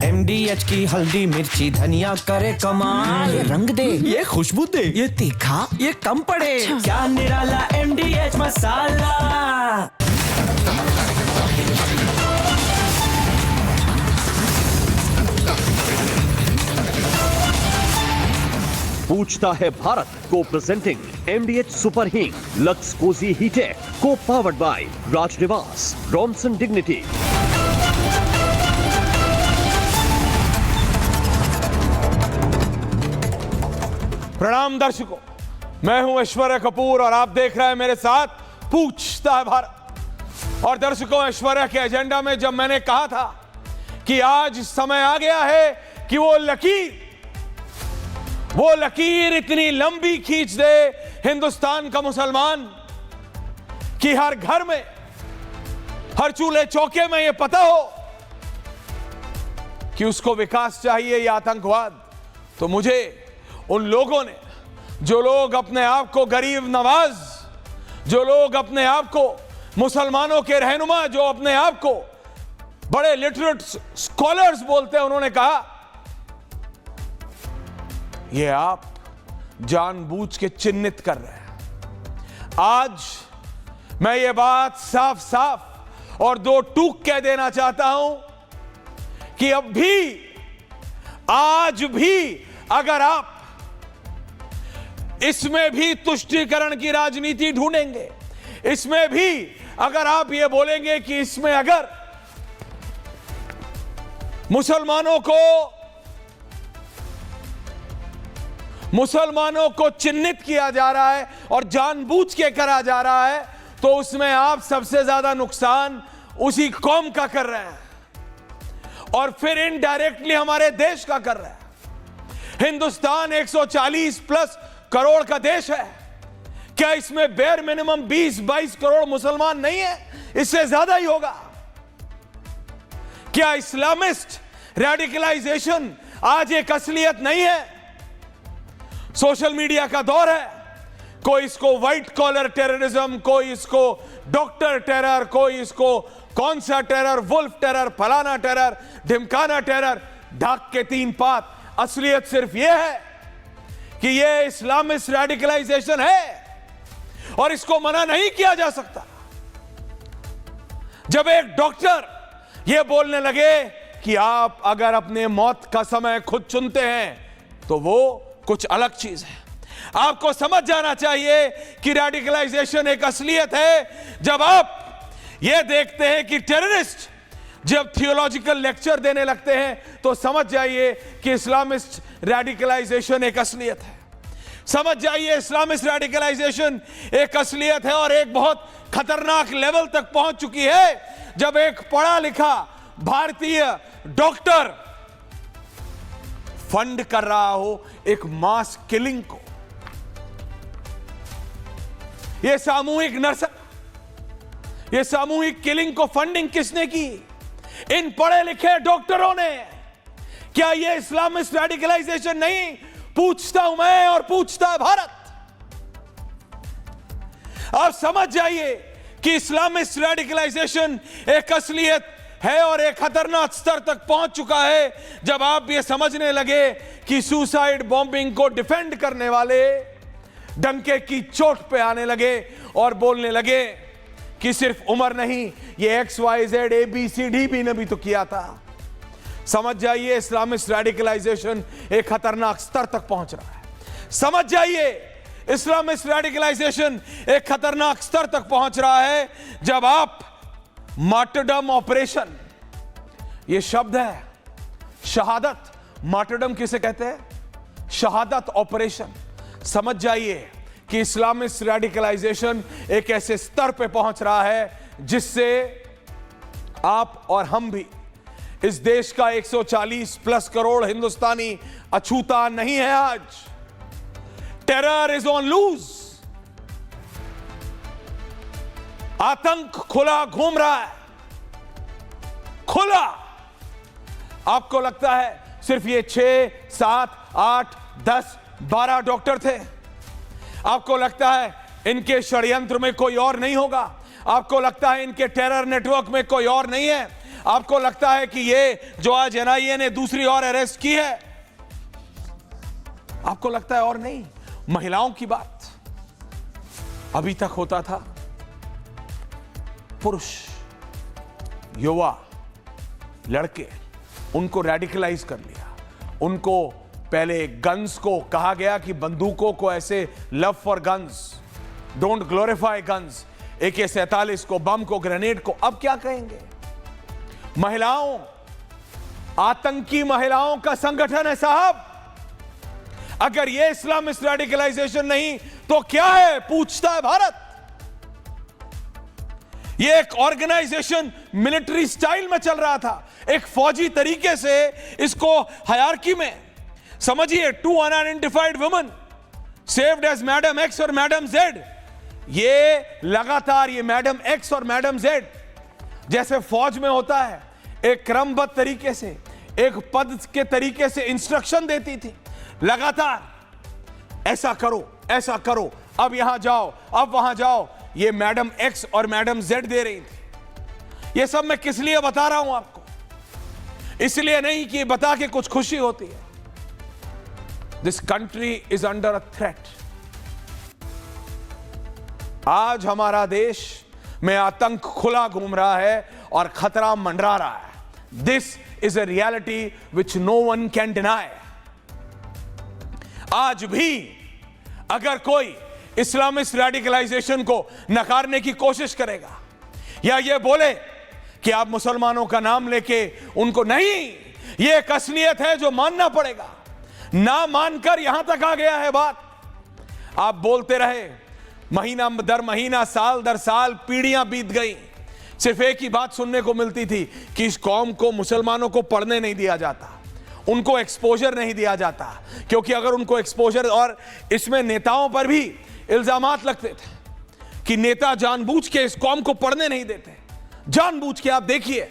MDH की हल्दी मिर्ची धनिया करे कमाल। ये रंग दे, ये खुशबू दे, ये तीखा, ये कम पड़े। क्या निराला MDH मसाला। पूछता है भारत को प्रेजेंटिंग MDH सुपर हींग लक्स कोजी हीटेक को पावर्ड बाय राजनिवास रॉमसन डिग्निटी। प्रणाम दर्शकों, मैं हूं ऐश्वर्या कपूर और आप देख रहे हैं मेरे साथ पूछता है भारत। और दर्शकों, ऐश्वर्या के एजेंडा में जब मैंने कहा था कि आज समय आ गया है कि वो लकीर इतनी लंबी खींच दे हिंदुस्तान का मुसलमान कि हर घर में, हर चूल्हे चौके में यह पता हो कि उसको विकास चाहिए या आतंकवाद, तो मुझे उन लोगों ने, जो लोग अपने आप को गरीब नवाज, जो लोग अपने आप को मुसलमानों के रहनुमा, जो अपने आप को बड़े लिटरेट स्कॉलर्स बोलते हैं, उन्होंने कहा ये आप जानबूझ के चिन्हित कर रहे हैं। आज मैं ये बात साफ साफ और दो टूक कह देना चाहता हूं कि अब भी, आज भी अगर आप इसमें भी तुष्टीकरण की राजनीति ढूंढेंगे, इसमें भी अगर आप ये बोलेंगे कि इसमें अगर मुसलमानों को चिन्हित किया जा रहा है और जानबूझ के करा जा रहा है, तो उसमें आप सबसे ज्यादा नुकसान उसी कौम का कर रहे हैं और फिर इनडायरेक्टली हमारे देश का कर रहे हैं। हिंदुस्तान 140 प्लस करोड़ का देश है। क्या इसमें बेयर मिनिमम 20-22 करोड़ मुसलमान नहीं है? इससे ज्यादा ही होगा। क्या इस्लामिस्ट रेडिकलाइजेशन आज एक असलियत नहीं है? सोशल मीडिया का दौर है, कोई इसको व्हाइट कॉलर टेररिज्म, कोई इसको डॉक्टर टेरर, कोई इसको कौन सा टेरर, वुल्फ टेरर, फलाना टेरर, ढिमकाना टेरर, ढाक के तीन पात। असलियत सिर्फ यह है कि यह इस्लामिस्ट रेडिकलाइजेशन है और इसको मना नहीं किया जा सकता। जब एक डॉक्टर यह बोलने लगे कि आप अगर अपने मौत का समय खुद चुनते हैं, तो वो कुछ अलग चीज है। आपको समझ जाना चाहिए कि रेडिकलाइजेशन एक असलियत है। जब आप यह देखते हैं कि टेररिस्ट जब थियोलॉजिकल लेक्चर देने लगते हैं, तो समझ जाइए कि इस्लामिस्ट रेडिकलाइजेशन एक असलियत है। समझ जाइए, इस्लामिस्ट रेडिकलाइजेशन एक असलियत है और एक बहुत खतरनाक लेवल तक पहुंच चुकी है। जब एक पढ़ा लिखा भारतीय डॉक्टर फंड कर रहा हो एक मास किलिंग को, यह सामूहिक ये सामूहिक किलिंग को फंडिंग किसने की? इन पढ़े लिखे डॉक्टरों ने। क्या यह इस्लामिस्ट रेडिकलाइजेशन नहीं? पूछता हूं मैं और पूछता है भारत। आप समझ जाइए कि इस्लामिस्ट रेडिकलाइजेशन एक असलियत है और एक खतरनाक स्तर तक पहुंच चुका है। जब आप ये समझने लगे कि सुसाइड बॉम्बिंग को डिफेंड करने वाले डंके की चोट पे आने लगे और बोलने लगे कि सिर्फ उमर नहीं, ये XYZ ABCD भी ने भी तो किया था। समझ जाइए, इस्लामिस्ट रेडिकलाइजेशन एक खतरनाक स्तर तक पहुंच रहा है। समझ जाइए, इस्लामिस्ट रेडिकलाइजेशन एक खतरनाक स्तर तक पहुंच रहा है। जब आप मार्टरडम ऑपरेशन, यह शब्द है शहादत, मार्टरडम किसे कहते हैं? शहादत ऑपरेशन। समझ जाइए कि इस्लामिस्ट रेडिकलाइजेशन एक ऐसे स्तर पे पहुंच रहा है जिससे आप और हम भी, इस देश का 140 प्लस करोड़ हिंदुस्तानी अछूता नहीं है। आज टेरर इज ऑन लूज। आतंक खुला घूम रहा है, खुला। आपको लगता है सिर्फ ये 6, 7, 8, 10, 12 डॉक्टर थे? आपको लगता है इनके षड्यंत्र में कोई और नहीं होगा? आपको लगता है इनके टेरर नेटवर्क में कोई और नहीं है? आपको लगता है कि ये जो आज एनआईए ने दूसरी और अरेस्ट की है, आपको लगता है? और नहीं, महिलाओं की बात अभी तक होता था, पुरुष, युवा, लड़के, उनको रेडिकलाइज कर लिया। उनको पहले गन्स को कहा गया कि बंदूकों को ऐसे love for guns, don't glorify guns, AK-47 को, बम को, ग्रेनेड को। अब क्या कहेंगे? महिलाओं, आतंकी महिलाओं का संगठन है साहब। अगर यह इस्लामिस्ट रेडिकलाइजेशन नहीं तो क्या है? पूछता है भारत। यह एक ऑर्गेनाइजेशन मिलिट्री स्टाइल में चल रहा था, एक फौजी तरीके से इसको हायरार्की में समझिए। 2 unidentified women saved as madam X और मैडम जेड। ये लगातार ये मैडम एक्स और मैडम जेड जैसे फौज में होता है, एक क्रमबद्ध तरीके से, एक पद के तरीके से इंस्ट्रक्शन देती थी लगातार, ऐसा करो, ऐसा करो, अब यहां जाओ, अब वहां जाओ। ये मैडम एक्स और मैडम जेड दे रही थी। ये सब मैं किस लिए बता रहा हूं आपको? इसलिए नहीं कि बता के कुछ खुशी होती है। This country is under a threat. आज हमारा देश में आतंक खुला घूम रहा है और खतरा मंडरा रहा है। This is a reality which no one can deny. आज भी अगर कोई इस्लामिस्ट रेडिकलाइजेशन को नकारने की कोशिश करेगा या ये बोले कि आप मुसलमानों का नाम लेके उनको, नहीं, ये एक असलियत है जो मानना पड़ेगा। ना मानकर यहां तक आ गया है बात। आप बोलते रहे, महीना दर महीना, साल दर साल, पीढ़ियां बीत गई, सिर्फ एक ही बात सुनने को मिलती थी कि इस कौम को, मुसलमानों को पढ़ने नहीं दिया जाता, उनको एक्सपोजर नहीं दिया जाता। क्योंकि अगर उनको एक्सपोजर, और इसमें नेताओं पर भी इल्जामात लगते थे कि नेता जानबूझ के इस कौम को पढ़ने नहीं देते, जानबूझ के। आप देखिए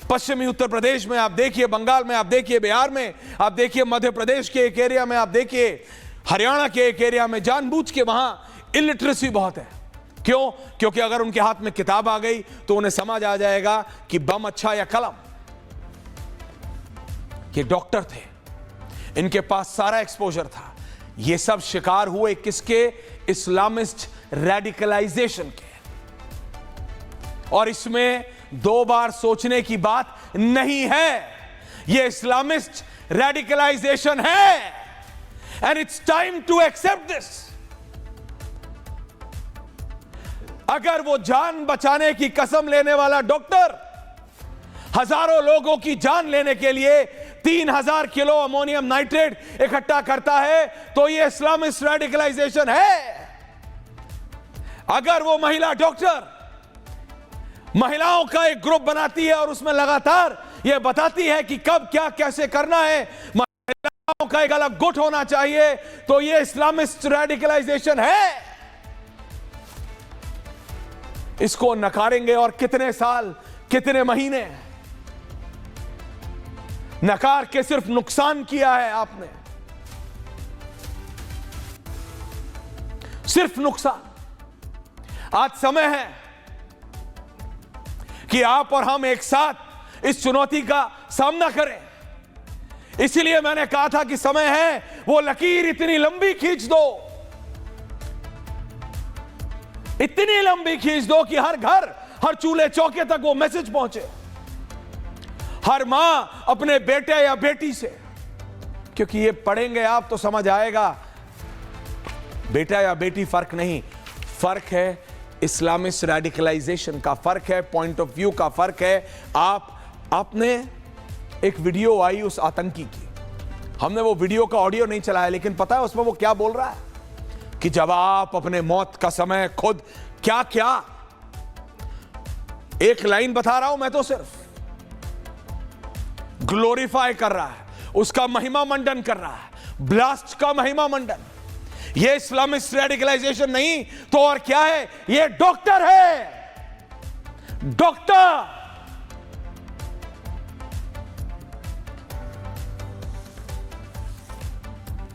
पश्चिमी उत्तर प्रदेश में, आप देखिए बंगाल में, आप देखिए बिहार में, आप देखिए मध्य प्रदेश के एक एरिया में, आप देखिए हरियाणा के एक एरिया में, जानबूझ के वहां इलिटरेसी बहुत है। क्यों? क्योंकि अगर उनके हाथ में किताब आ गई तो उन्हें समझ आ जाएगा कि बम अच्छा या कलम। ये डॉक्टर थे, इनके पास सारा एक्सपोजर था। ये सब शिकार हुए किसके? इस्लामिस्ट रेडिकलाइजेशन के। और इसमें दो बार सोचने की बात नहीं है। ये इस्लामिस्ट रेडिकलाइजेशन है and it's time to accept this. अगर वो जान बचाने की कसम लेने वाला डॉक्टर हजारों लोगों की जान लेने के लिए 3000 किलो अमोनियम नाइट्रेट इकट्ठा करता है तो ये इस्लामिस्ट रेडिकलाइजेशन है। अगर वो महिला डॉक्टर महिलाओं का एक ग्रुप बनाती है और उसमें लगातार ये बताती है कि कब क्या कैसे करना है, महिलाओं का एक अलग गुट होना चाहिए, तो ये इस्लामिस्ट रेडिकलाइजेशन है। इसको नकारेंगे और कितने साल, कितने महीने नकार के सिर्फ नुकसान किया है आपने, सिर्फ नुकसान। आज समय है कि आप और हम एक साथ इस चुनौती का सामना करें। इसीलिए मैंने कहा था कि समय है वो लकीर इतनी लंबी खींच दो, इतनी लंबी खींच दो कि हर घर, हर चूल्हे चौके तक वो मैसेज पहुंचे, हर मां अपने बेटे या बेटी से। क्योंकि ये पढ़ेंगे आप तो समझ आएगा, बेटा या बेटी फर्क नहीं, फर्क है इस्लामिस्ट रेडिकलाइजेशन का, फर्क है पॉइंट ऑफ व्यू का, फर्क है। आपने एक वीडियो आई उस आतंकी की, हमने वो वीडियो का ऑडियो नहीं चलाया, लेकिन पता है उसमें वो क्या बोल रहा है कि जब आप अपने मौत का समय खुद क्या क्या, एक लाइन बता रहा हूं मैं तो, सिर्फ ग्लोरीफाई कर रहा है, उसका महिमा मंडन कर रहा है, ब्लास्ट का महिमा मंडन। ये इस्लामिस्ट रेडिकलाइजेशन नहीं तो और क्या है? ये डॉक्टर है, डॉक्टर।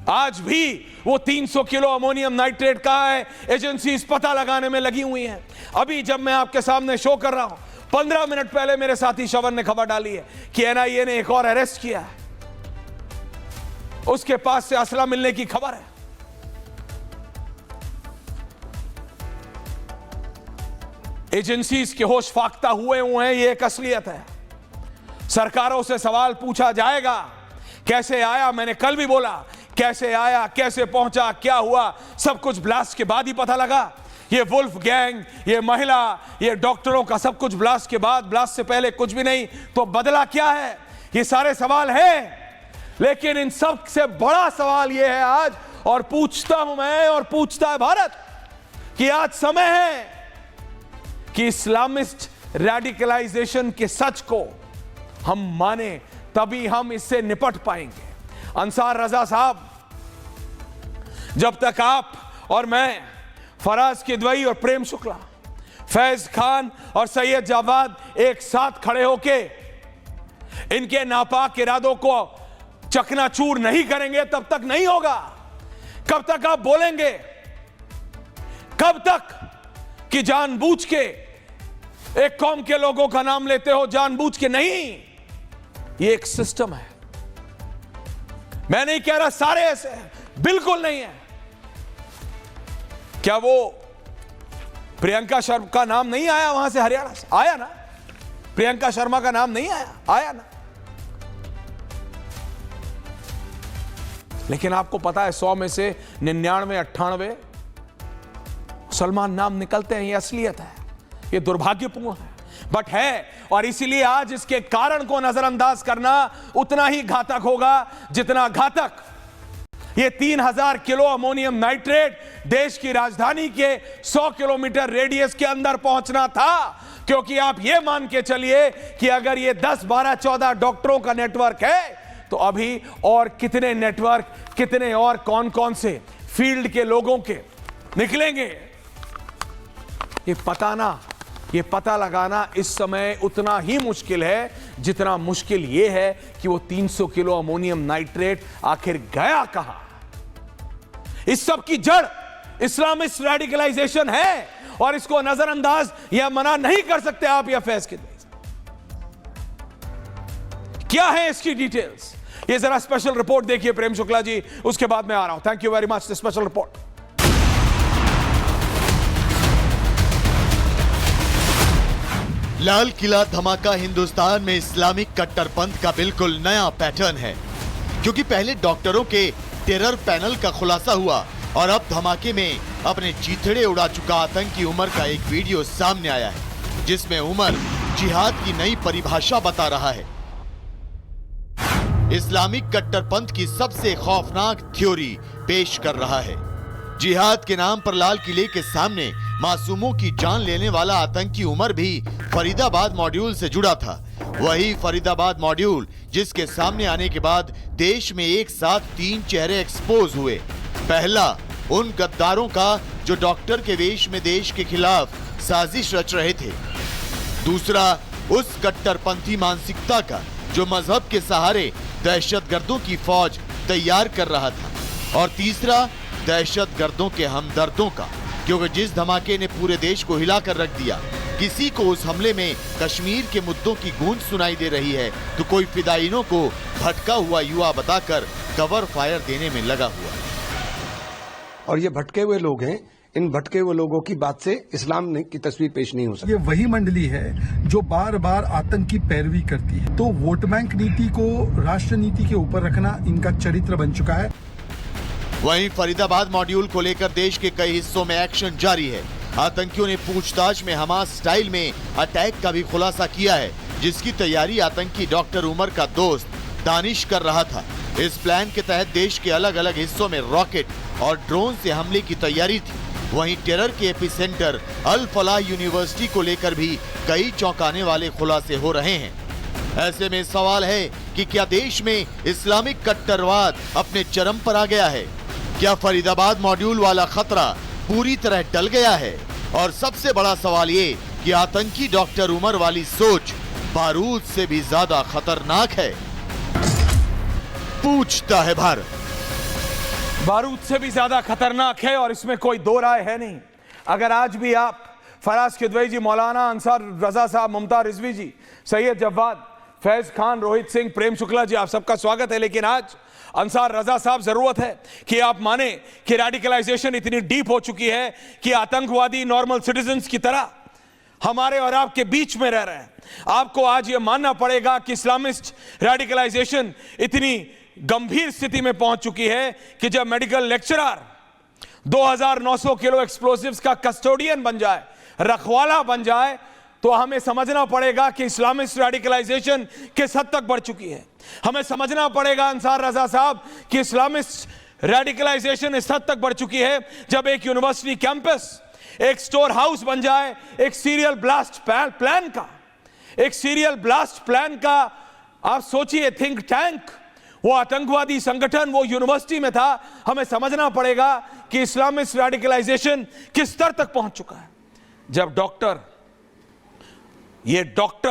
आज भी वो 300 किलो अमोनियम नाइट्रेट कहां है, एजेंसीज पता लगाने में लगी हुई हैं। अभी जब मैं आपके सामने शो कर रहा हूं, 15 मिनट पहले मेरे साथी श्रवण ने खबर डाली है कि एनआईए ने एक और अरेस्ट किया है, उसके पास से असला मिलने की खबर है। एजेंसीज के होश फाख्ता हुए हैं, ये एक असलियत है। सरकारों से सवाल पूछा जाएगा, कैसे आया, मैंने कल भी बोला, कैसे आया, कैसे पहुंचा, क्या हुआ, सब कुछ ब्लास्ट के बाद ही पता लगा। ये वुल्फ गैंग, ये महिला, ये डॉक्टरों का सब कुछ ब्लास्ट के बाद, ब्लास्ट से पहले कुछ भी नहीं, तो बदला क्या है? ये सारे सवाल हैं, लेकिन इन सब से बड़ा सवाल ये है आज, और पूछता हूं मैं और पूछता है भारत, कि आज समय है कि इस्लामिस्ट रेडिकलाइजेशन के सच को हम माने, तभी हम इससे निपट पाएंगे। अंसार रजा साहब, जब तक आप और मैं, फराज किदवई और प्रेम शुक्ला, फैज खान और सैयद जावाद एक साथ खड़े होके इनके नापाक इरादों को चकनाचूर नहीं करेंगे, तब तक नहीं होगा। कब तक आप बोलेंगे? कब तक कि जानबूझ के एक कौम के लोगों का नाम लेते हो? जानबूझ के नहीं, ये एक सिस्टम है। मैं नहीं कह रहा सारे ऐसे हैं, बिल्कुल नहीं है। क्या वो प्रियंका शर्मा का नाम नहीं आया वहां से, हरियाणा से आया ना? प्रियंका शर्मा का नाम नहीं आया? आया ना? लेकिन आपको पता है 100 में से 99, 98 सलमान नाम निकलते हैं। ये असलियत है, ये दुर्भाग्यपूर्ण है, बट है। और इसीलिए आज इसके कारण को नजरअंदाज करना उतना ही घातक होगा जितना घातक ये 3000 किलो अमोनियम नाइट्रेट देश की राजधानी के 100 किलोमीटर रेडियस के अंदर पहुंचना था। क्योंकि आप ये मान के चलिए कि अगर ये 10, 12, 14 डॉक्टरों का नेटवर्क है, तो अभी और कितने नेटवर्क, कितने और कौन कौन से फील्ड के लोगों के निकलेंगे, ये पता लगाना इस समय उतना ही मुश्किल है जितना मुश्किल ये है कि वो 300 किलो अमोनियम नाइट्रेट आखिर गया कहां। इस सब की जड़ इस्लामिस्ट रेडिकलाइजेशन है, और इसको नजरअंदाज या मना नहीं कर सकते आप या फैज के। क्या है इसकी डिटेल्स, ये जरा स्पेशल रिपोर्ट देखिए प्रेम शुक्ला जी, उसके बाद मैं आ रहा हूं। Thank you very much. Special report. Lal Qila धमाका हिंदुस्तान में इस्लामिक कट्टरपंथ का बिल्कुल नया पैटर्न है, क्योंकि पहले डॉक्टरों के टेरर पैनल का खुलासा हुआ और अब धमाके में अपने चीथड़े उड़ा चुका आतंकी उमर का एक वीडियो सामने आया है, जिसमें उमर जिहाद की नई परिभाषा बता रहा है। इस्लामिक कट्टरपंथ की सबसे खौफनाक थ्योरी पेश कर रहा है। जिहाद के नाम पर लाल किले के सामने मासूमों की जान लेने वाला आतंकी उमर भी फरीदाबाद मॉड्यूल से जुड़ा था। वही फरीदाबाद मॉड्यूल जिसके सामने आने के बाद देश में एक साथ 3 चेहरे एक्सपोज हुए। पहला उन गद्दारों का जो डॉक्टर के वेश में देश के खिलाफ साजिश रच रहे थे। दूसरा उस कट्टरपंथी मानसिकता का जो मजहब के सहारे दहशतगर्दों की फौज तैयार कर रहा था। और तीसरा दहशतगर्दों के हमदर्दों का, क्योंकि जिस धमाके ने पूरे देश को हिलाकर रख दिया, किसी को उस हमले में कश्मीर के मुद्दों की गूंज सुनाई दे रही है तो कोई फिदायिनों को भटका हुआ युवा बताकर कवर फायर देने में लगा हुआ है। और ये भटके हुए लोग हैं, इन भटके हुए लोगों की बात से इस्लाम की तस्वीर पेश नहीं हो सकती। ये वही मंडली है जो बार बार आतंक की पैरवी करती है, तो वोट बैंक नीति को राष्ट्र नीति के ऊपर रखना इनका चरित्र बन चुका है। वहीं फरीदाबाद मॉड्यूल को लेकर देश के कई हिस्सों में एक्शन जारी है। आतंकियों ने पूछताछ में हमास स्टाइल में अटैक का भी खुलासा किया है, जिसकी तैयारी आतंकी डॉक्टर उमर का दोस्त दानिश कर रहा था। इस प्लान के तहत देश के अलग अलग हिस्सों में रॉकेट और ड्रोन से हमले की तैयारी थी। वहीं टेरर के एपिसेंटर अल फलाह यूनिवर्सिटी को लेकर भी कई चौंकाने वाले खुलासे हो रहे हैं। ऐसे में सवाल है कि क्या देश में इस्लामिक कट्टरवाद अपने चरम पर आ गया है? क्या फरीदाबाद मॉड्यूल वाला खतरा पूरी तरह टल गया है? और सबसे बड़ा सवाल ये कि आतंकी डॉक्टर उमर वाली सोच बारूद से भी ज्यादा खतरनाक है। पूछता है भारत। बारूद से भी ज्यादा खतरनाक है और इसमें कोई दो राय है नहीं। अगर आज भी आप फराज किदवई जी, मौलाना अंसार रजा साहब, ममता रिजवी जी, सैयद जवाद, फैज खान, रोहित सिंह, प्रेम शुक्ला जी, आप सबका स्वागत है। लेकिन आज अंसार रजा साहब, जरूरत है कि आप माने कि रेडिकलाइजेशन इतनी डीप हो चुकी है कि आतंकवादी नॉर्मल सिटीजन्स की तरह हमारे और आपके बीच में रह रहे हैं। आपको आज यह मानना पड़ेगा कि इस्लामिस्ट रेडिकलाइजेशन इतनी गंभीर स्थिति में पहुंच चुकी है कि जब मेडिकल लेक्चरर 2900 किलो एक्सप्लोसिव्स का कस्टोडियन बन जाए, रखवाला बन जाए, तो हमें समझना पड़ेगा कि इस्लामिस्ट रेडिकलाइजेशन किस हद तक बढ़ चुकी है। हमें समझना पड़ेगा अंसार रजा साहब कि इस्लामिस्ट रेडिकलाइजेशन इस हद तक बढ़ चुकी है जब एक यूनिवर्सिटी कैंपस एक स्टोर हाउस बन जाए, एक सीरियल ब्लास्ट प्लान का आप सोचिए, थिंक टैंक, वो आतंकवादी संगठन वो यूनिवर्सिटी में था। हमें समझना पड़ेगा कि इस्लामिस्ट रेडिकलाइजेशन किस स्तर तक पहुंच चुका है। जब डॉक्टर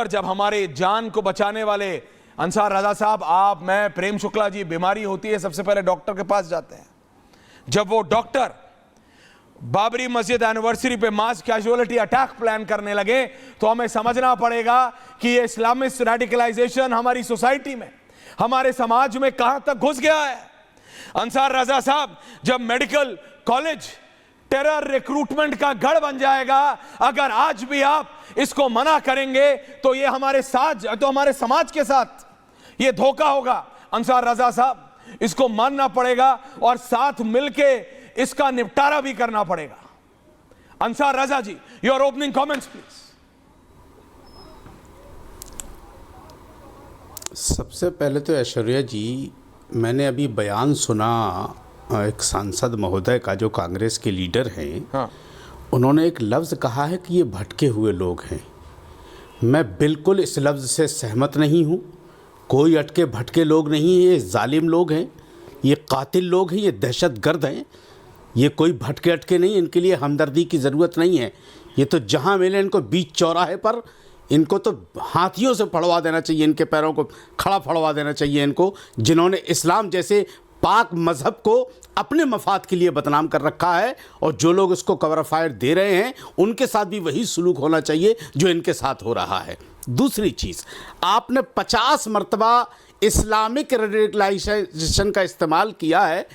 जब हमारे जान को बचाने वाले, अंसार रजा साहब, आप, मैं, प्रेम शुक्ला जी, बीमारी होती है सबसे पहले डॉक्टर के पास जाते हैं। जब वो डॉक्टर बाबरी मस्जिद एनिवर्सरी पे मास कैजुअलिटी अटैक प्लान करने लगे, तो हमें समझना पड़ेगा कि ये इस्लामिस्ट रेडिकलाइजेशन हमारी सोसाइटी में, हमारे समाज में कहां तक घुस गया है। अंसार रजा साहब, जब मेडिकल कॉलेज टेरर रिक्रूटमेंट का गढ़ बन जाएगा, अगर आज भी आप इसको मना करेंगे तो ये हमारे समाज के साथ ये धोखा होगा। अंसार रजा साहब, इसको मानना पड़ेगा और साथ मिलके इसका निपटारा भी करना पड़ेगा। अंसार रजा जी, योर ओपनिंग कमेंट्स प्लीज। सबसे पहले तो ऐश्वर्या जी, मैंने अभी बयान सुना एक सांसद महोदय का जो कांग्रेस के लीडर हैं। हाँ। उन्होंने एक लफ्ज़ कहा है कि ये भटके हुए लोग हैं। मैं बिल्कुल इस लफ्ज़ से सहमत नहीं हूँ। कोई अटके भटके लोग नहीं हैं, ये जालिम लोग हैं, ये कातिल लोग हैं, ये दहशतगर्द हैं। ये कोई भटके अटके नहीं, इनके लिए हमदर्दी की ज़रूरत नहीं है। ये तो जहाँ मिले इनको बीच चौराहे पर, इनको तो हाथियों से फड़वा देना चाहिए, इनके पैरों को खड़ा फड़वा देना चाहिए इनको, जिन्होंने इस्लाम जैसे पाक मज़हब को अपने मफाद के लिए बदनाम कर रखा है। और जो लोग इसको कवर फायर दे रहे हैं, उनके साथ भी वही सलूक होना चाहिए जो इनके साथ हो रहा है। दूसरी चीज़, आपने 50 मरतबा इस्लामिक रेडिकलाइजेशन का इस्तेमाल किया है।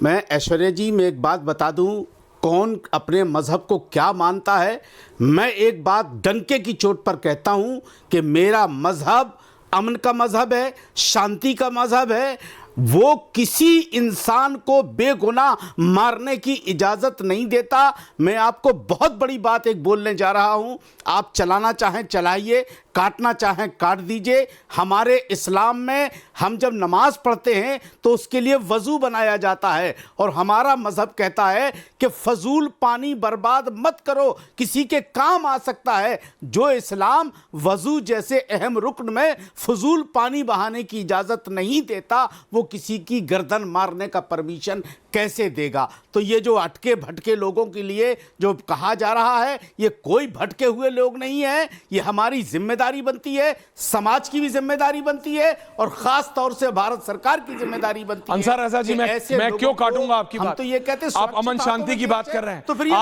मैं ऐश्वर्या जी, मैं एक बात बता दूं, कौन अपने मज़हब को क्या मानता है। मैं एक बात डंके की चोट पर कहता हूं कि मेरा मज़हब अमन का मज़हब है, शांति का मज़हब है। वो किसी इंसान को बेगुनाह मारने की इजाज़त नहीं देता। मैं आपको बहुत बड़ी बात एक बोलने जा रहा हूँ, आप चलाना चाहें चलाइए, काटना चाहें काट दीजिए। हमारे इस्लाम में हम जब नमाज़ पढ़ते हैं तो उसके लिए वज़ू बनाया जाता है, और हमारा मज़हब कहता है कि फ़जूल पानी बर्बाद मत करो, किसी के काम आ सकता है। जो इस्लाम वज़ू जैसे अहम रुकन में फ़जूल पानी बहाने की इजाज़त नहीं देता, वो किसी की गर्दन मारने का परमिशन कैसे देगा। तो ये जो अटके भटके लोगों के लिए जो कहा जा रहा है, ये कोई भटके हुए लोग नहीं है। ये हमारी जिम्मेदारी बनती है, समाज की भी जिम्मेदारी बनती है, और ख़ास तौर से भारत सरकार की जिम्मेदारी बनती है। अंसार रजा जी, मैं क्यों काटूंगा आपकी बात? तो ये कहते हैं आप अमन शांति की बात कर रहे हैं, तो फिर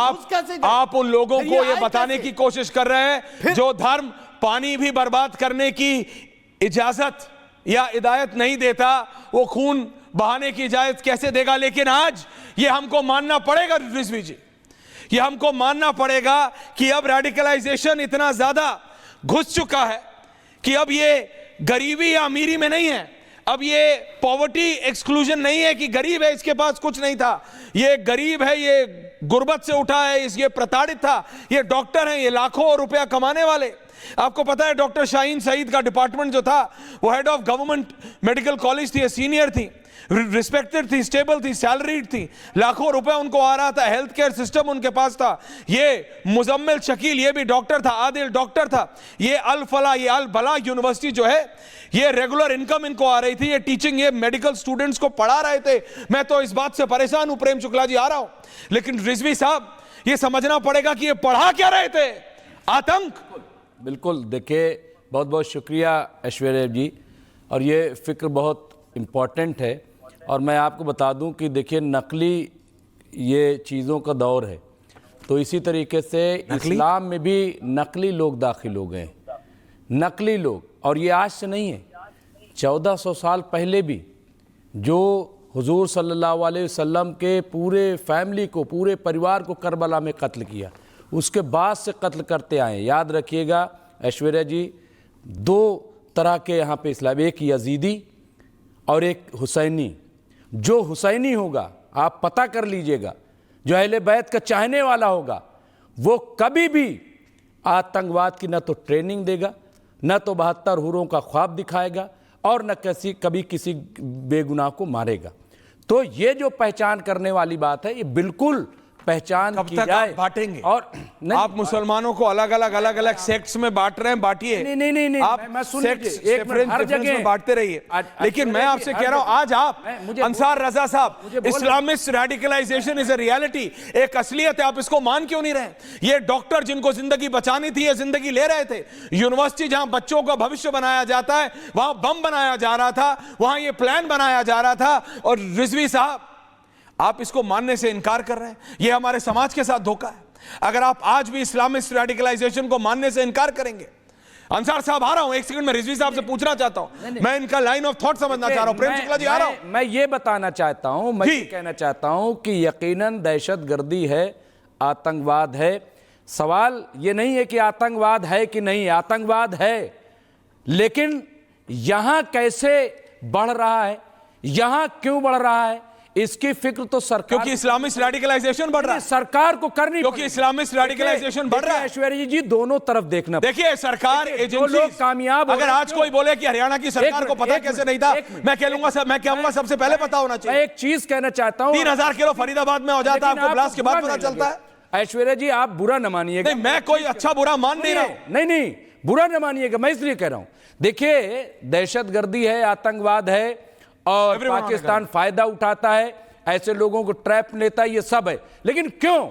आप उन लोगों को ये बताने की कोशिश कर रहे हैं जो धर्म पानी भी बर्बाद करने की इजाजत या हिदायत नहीं देता, वो खून बहाने की इजाजत कैसे देगा। लेकिन आज ये हमको मानना पड़ेगा रिजवी जी, ये हमको मानना पड़ेगा कि अब रेडिकलाइजेशन इतना ज्यादा घुस चुका है कि अब ये गरीबी या अमीरी में नहीं है, अब ये पॉवर्टी एक्सक्लूजन नहीं है कि गरीब है इसके पास कुछ नहीं था, ये गरीब है, ये गुर्बत से उठा है, ये प्रताड़ित था, ये डॉक्टर हैं, ये लाखों रुपया कमाने वाले। आपको पता है डॉक्टर शाहीन सईद का डिपार्टमेंट जो था वो head of government medical college थी, सीनियर थी, रिस्पेक्टेड थी, स्टेबल थी, सैलरीड थी, लाखों रुपए उनको आ रहा था, हेल्थ केयर सिस्टम उनके पास था। ये मुजम्मिल शकील, ये भी डॉक्टर था, आदिल डॉक्टर था। ये अल फला, ये अल बला यूनिवर्सिटी जो है, ये रेगुलर इनकम इनको आ रही थी, ये टीचिंग, ये मेडिकल स्टूडेंट्स को पढ़ा रहे थे। मैं तो इस बात से परेशान हूं, प्रेम शुक्ला जी आ रहा हूं, लेकिन रिजवी साहब ये समझना पड़ेगा कि ये पढ़ा क्या रहे थे, आतंक। बिल्कुल, देखिए बहुत बहुत शुक्रिया ऐश्वर्या जी, और ये फ़िक्र बहुत इम्पॉर्टेंट है। और मैं आपको बता दूं कि देखिए नकली ये चीज़ों का दौर है, तो इसी तरीके से इस्लाम में भी नकली लोग दाखिल हो गए, नकली लोग। और ये आज से नहीं है, 1400 साल पहले भी जो हुजूर सल्लल्लाहु अलैहि वसल्लम के पूरे फैमिली को, पूरे परिवार को करबला में कत्ल किया, उसके बाद से कत्ल करते आए। याद रखिएगा ऐश्वर्या जी, दो तरह के यहाँ पे इस्लाम, एक यजीदी और एक हुसैनी। जो हुसैनी होगा, आप पता कर लीजिएगा, जो अहले बैत का चाहने वाला होगा, वो कभी भी आतंकवाद की न तो ट्रेनिंग देगा, न तो 72 हुरों का ख्वाब दिखाएगा, और न कभी किसी बेगुनाह को मारेगा। तो ये जो पहचान करने वाली बात है, ये बिल्कुल पहचान कब की तक जाए। आप बांटेंगे? और नहीं, आप मुसलमानों को अलग अलग सेक्ट्स में बांट रहे हैं, बांटिए। नहीं, आप मैं सुन सेक्ट्स लीजिए, एक मिनट, हर जगह में बांटते रहिए। लेकिन मैं आपसे कह रहा हूं, आज आप अंसार रजा साहब, Islamist radicalisation is a reality, एक असलियत है, आप इसको मान क्यों नहीं रहे? ये डॉक्टर जिनको जिंदगी बचानी थी, ये जिंदगी ले रहे थे। यूनिवर्सिटी जहां बच्चों का भविष्य बनाया जाता है, वहां बम बनाया जा रहा था, वहां ये प्लान बनाया जा रहा था। और रिजवी साहब, आप इसको मानने से इनकार कर रहे हैं, यह हमारे समाज के साथ धोखा है। अगर आप आज भी इस्लामिस्ट रेडिकलाइजेशन को मानने से इनकार करेंगे। अंसार साहब, आ रहा हूं, एक सेकंड में रिजवी साहब से पूछना चाहता हूं, मैं इनका लाइन ऑफ थॉट समझना चाह रहा हूं। प्रेम शुक्ला जी, आ रहा हूं। मैं ये बताना चाहता हूं, मैं ये कहना चाहता हूं कि यकीनन दहशतगर्दी है, आतंकवाद है। सवाल ये नहीं है कि आतंकवाद है कि नहीं, आतंकवाद है, लेकिन यहां कैसे बढ़ रहा है, यहां क्यों बढ़ रहा है, इसकी फिक्र तो सरकार, क्योंकि इस्लामिस्ट रेडिकलाइजेशन बढ़ रहा है, सरकार को करनी, क्योंकि इस्लामिस्ट रेडिकलाइजेशन बढ़ रहा है। ऐश्वर्या जी, दोनों तरफ देखना। देखिए, सरकार एजेंसी लोग कामयाब, अगर आज कोई बोले कि हरियाणा की सरकार को पता कैसे नहीं था, मैं कहूंगा सबसे पहले पता होना चाहिए। मैं एक चीज कहना चाहता हूं, 3000 किलो फरीदाबाद में हो जाता है, आपको ब्लास्ट के बाद पता चलता है। ऐश्वर्या जी, आप बुरा न मानिएगा। नहीं, मैं कोई अच्छा बुरा मान नहीं रहा हूं। नहीं, बुरा न मानिएगा, मैं इसलिए कह रहा हूं। देखिए, दहशतगर्दी है, आतंकवाद है, और पाकिस्तान फायदा उठाता है, ऐसे लोगों को ट्रैप लेता है, ये सब है। लेकिन क्यों?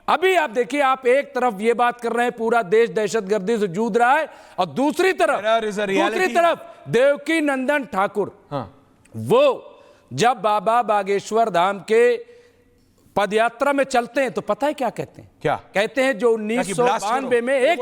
अभी आप देखिए, आप एक तरफ ये बात कर रहे हैं पूरा देश दहशतगर्दी से जूझ रहा है, और दूसरी तरफ देवकी नंदन ठाकुर, वो जब बाबा बागेश्वर धाम के पदयात्रा में चलते हैं तो पता है क्या कहते हैं? क्या कहते हैं? जो 1992 में,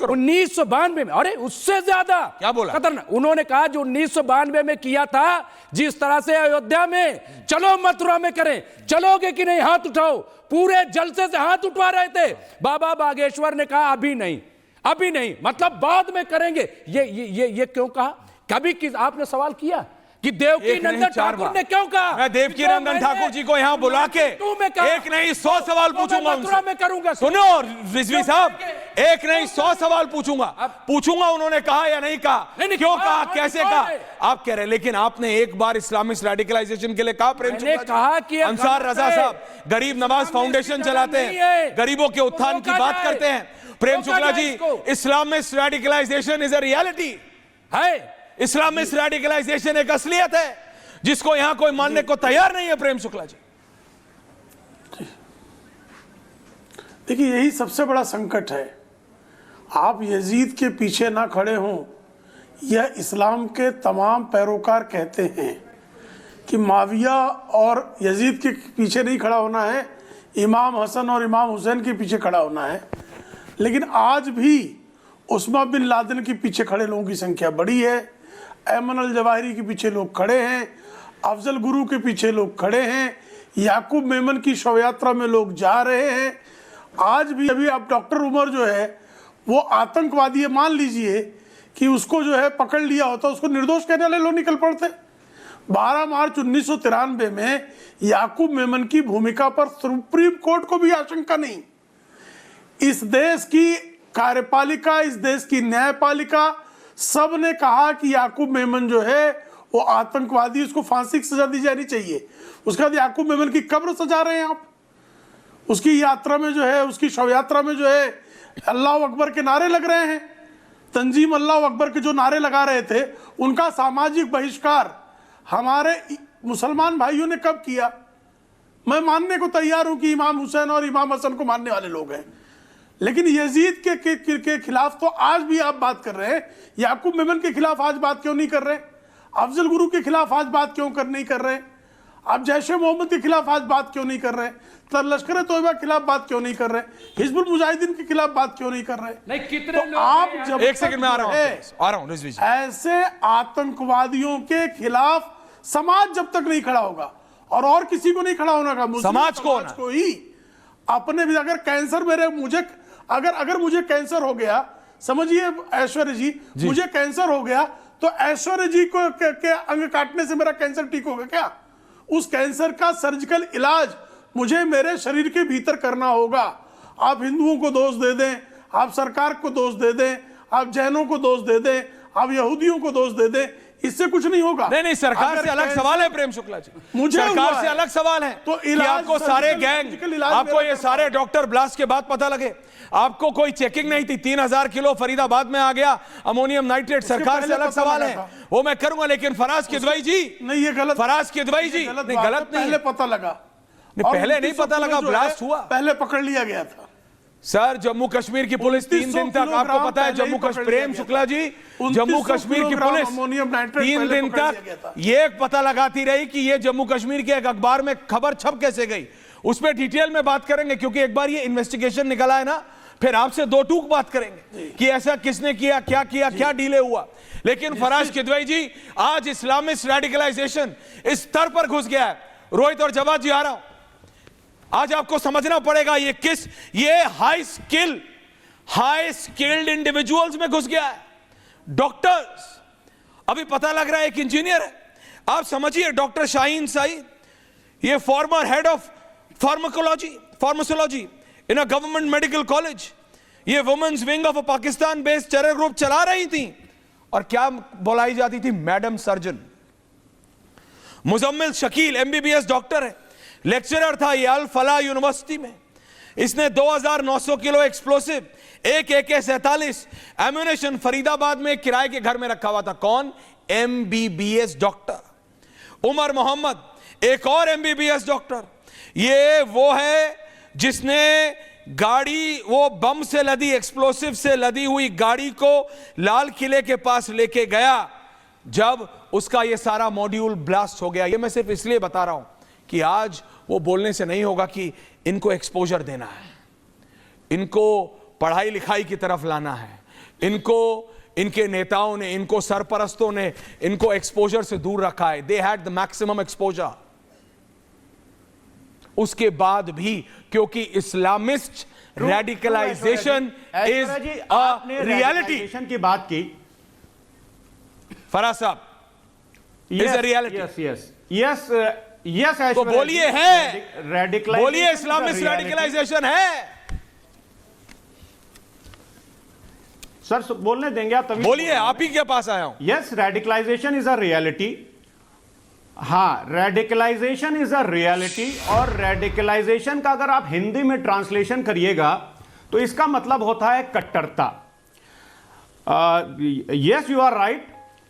1992 में, अरे उससे ज्यादा क्या बोला? खतरनाक। उन्होंने कहा जो 1992 में किया था, जिस तरह से अयोध्या में, चलो मथुरा में करें, चलोगे कि नहीं, हाथ उठाओ, पूरे जलसे से हाथ उठवा रहे थे। बाबा बागेश्वर ने कहा अभी नहीं, मतलब बाद में करेंगे। ये क्यों कहा? कभी आपने सवाल किया कि देवकी नंदन ठाकुर ने क्यों कहा? मैं देवकी नंदन ठाकुर जी को यहाँ बुला के एक नहीं 100 सवाल पूछूंगा उनसे। सुनो रिजवी साहब, एक नहीं 100 सवाल पूछूंगा उन्होंने कहा या नहीं कहा, क्यों कहा, कैसे कहा, आप कह रहे। लेकिन आपने एक बार इस्लामिस्ट रेडिकलाइजेशन के लिए कहा, प्रेम शुक्ला कहा कि अंसार रजा साहब गरीब नवाज फाउंडेशन चलाते हैं, गरीबों के उत्थान की बात करते हैं। Prem Shukla ji, Islamist radicalisation is a reality है, इस्लामिस्ट रेडिकलाइजेशन एक असलियत है, जिसको यहां कोई मानने को तैयार नहीं है। प्रेम शुक्ला जी, देखिए, यही सबसे बड़ा संकट है। आप यजीद के पीछे ना खड़े हों, यह इस्लाम के तमाम पैरोकार कहते हैं कि माविया और यजीद के पीछे नहीं खड़ा होना है, इमाम हसन और इमाम हुसैन के पीछे खड़ा होना है। लेकिन आज भी उस्मा बिन लादेन के पीछे खड़े लोगों की संख्या बड़ी है, ऐमन अल जवाहिरी के पीछे लोग खड़े हैं, अफजल गुरु के पीछे लोग खड़े हैं, याकूब मेमन की शव यात्रा में लोग जा रहे हैं। आज भी अभी आप डॉक्टर उमर जो है वो आतंकवादी है, मान लीजिए कि उसको जो है पकड़ लिया होता, उसको निर्दोष कहने वाले लोग निकल पड़ते। 12 मार्च 1993 में याकूब मेमन की भूमिका पर सुप्रीम कोर्ट को भी आशंका नहीं। इस देश की कार्यपालिका, इस देश की न्यायपालिका, सब ने कहा कि याकूब मेमन जो है वो आतंकवादी, उसको फांसी की सजा दी जानी चाहिए। उसके बाद याकूब मेमन की कब्र सजा रहे हैं आप। उसकी यात्रा में जो है, उसकी शव यात्रा में जो है अल्लाह अकबर के नारे लग रहे हैं। तंजीम अल्लाह अकबर के जो नारे लगा रहे थे, उनका सामाजिक बहिष्कार हमारे मुसलमान भाइयों ने कब किया? मैं मानने को तैयार हूं कि इमाम हुसैन और इमाम हसन को मानने वाले लोग हैं, लेकिन यजीद के खिलाफ तो आज भी आप बात कर रहे हैं। याकूब मेमन के खिलाफ आज बात क्यों नहीं कर रहे? अफजल गुरु के खिलाफ आज बात क्यों नहीं कर रहे? आप जैशे मोहम्मद के खिलाफ आज बात क्यों नहीं कर रहे? लश्कर तोयबा के खिलाफ बात क्यों नहीं कर रहे? हिजबुल मुजाहिदीन के खिलाफ बात क्यों नहीं कर रहे? नहीं, कितने तो लोग आप हैं जब एक सेकंड में आ रहा हूं रिजवी जी। ऐसे आतंकवादियों के खिलाफ समाज जब तक नहीं खड़ा होगा, और किसी को नहीं खड़ा होना का, समाज को ही अपने भी, अगर कैंसर अगर मुझे कैंसर हो गया, समझिए ऐश्वर्य जी, मुझे कैंसर हो गया, तो ऐश्वर्य जी को के अंग काटने से मेरा कैंसर ठीक होगा क्या? उस कैंसर का सर्जिकल इलाज मुझे मेरे शरीर के भीतर करना होगा। आप हिंदुओं को दोष दे दें, आप सरकार को दोष दे दें, आप जैनों को दोष दे दें, आप यहूदियों को दोष दे दें, इससे कुछ नहीं होगा। नहीं, सरकार से अलग सवाल है प्रेम शुक्ला जी, मुझे सरकार से अलग सवाल है तो कि आपको सारे गैंग, आपको ये सारे डॉक्टर ब्लास्ट के बाद पता लगे, आपको कोई चेकिंग नहीं थी, 3000 किलो फरीदाबाद में आ गया अमोनियम नाइट्रेट, सरकार से अलग सवाल है, वो मैं करूंगा। लेकिन फराज किदवई जी, नहीं ये गलत, फराज किदवई जी, नहीं गलत नहीं, पहले पता लगा, पहले नहीं पता लगा, ब्लास्ट हुआ, पहले पकड़ लिया गया था सर। जम्मू कश्मीर की पुलिस 3 दिन तक, आपको पता है जम्मू कश्मीर, प्रेम शुक्ला जी, जम्मू कश्मीर की पुलिस 3 दिन तक ये पता लगाती रही कि ये जम्मू कश्मीर के एक अखबार में खबर छप कैसे गई। उस पर डिटेल में बात करेंगे, क्योंकि एक बार ये इन्वेस्टिगेशन निकला है ना, फिर आपसे 2 टूक बात करेंगे कि ऐसा किसने किया, क्या डीले हुआ। लेकिन फराज किदवई जी, आज इस्लामिस्ट रेडिकलाइजेशन इस स्तर पर घुस गया है। रोहित और जवाद जी, आ रहा हूं, आज आपको समझना पड़ेगा ये हाई स्किल्ड इंडिविजुअल्स में घुस गया है। डॉक्टर्स, अभी पता लग रहा है एक इंजीनियर है, आप समझिए, डॉक्टर शाहीन सईद, ये former head of pharmacology in a government medical college, ये women's wing of a Pakistan based terror group चला रही थी, और क्या बुलाई जाती थी? Madam surgeon. Muzammil Shakeel MBBS doctor है, लेक्चरर था ये अल फलाह यूनिवर्सिटी में, इसने 2900 किलो एक्सप्लोसिव, एक AK-47 एम्यूनेशन फरीदाबाद में किराए के घर में रखा हुआ था। कौन? MBBS doctor. उमर मोहम्मद, एक और एमबीबीएस डॉक्टर, ये वो है जिसने गाड़ी, वो बम से लदी, एक्सप्लोसिव से लदी हुई गाड़ी को लाल किले के पास लेके गया जब उसका ये सारा मॉड्यूल ब्लास्ट हो गया। ये मैं सिर्फ इसलिए बता रहा हूं कि आज वो बोलने से नहीं होगा कि इनको एक्सपोजर देना है, इनको पढ़ाई लिखाई की तरफ लाना है, इनको, इनके नेताओं ने, इनको सरपरस्तों ने इनको एक्सपोजर से दूर रखा है। They had the maximum exposure. उसके बाद भी, क्योंकि Islamist radicalisation is a reality की बात की, फराज साहब, इज अ रियलिटी। यस, तो बोलिए है, बोलिए इस्लामिस्ट रेडिकलाइजेशन है सर, बोलने देंगे आप? तभी बोलिए, आप ही के पास आया हूं। Yes, radicalisation is a reality. हाँ, रेडिकलाइजेशन इज अ रियलिटी, और रेडिकलाइजेशन का अगर आप हिंदी में ट्रांसलेशन करिएगा तो इसका मतलब होता है कट्टरता। यस, यू आर राइट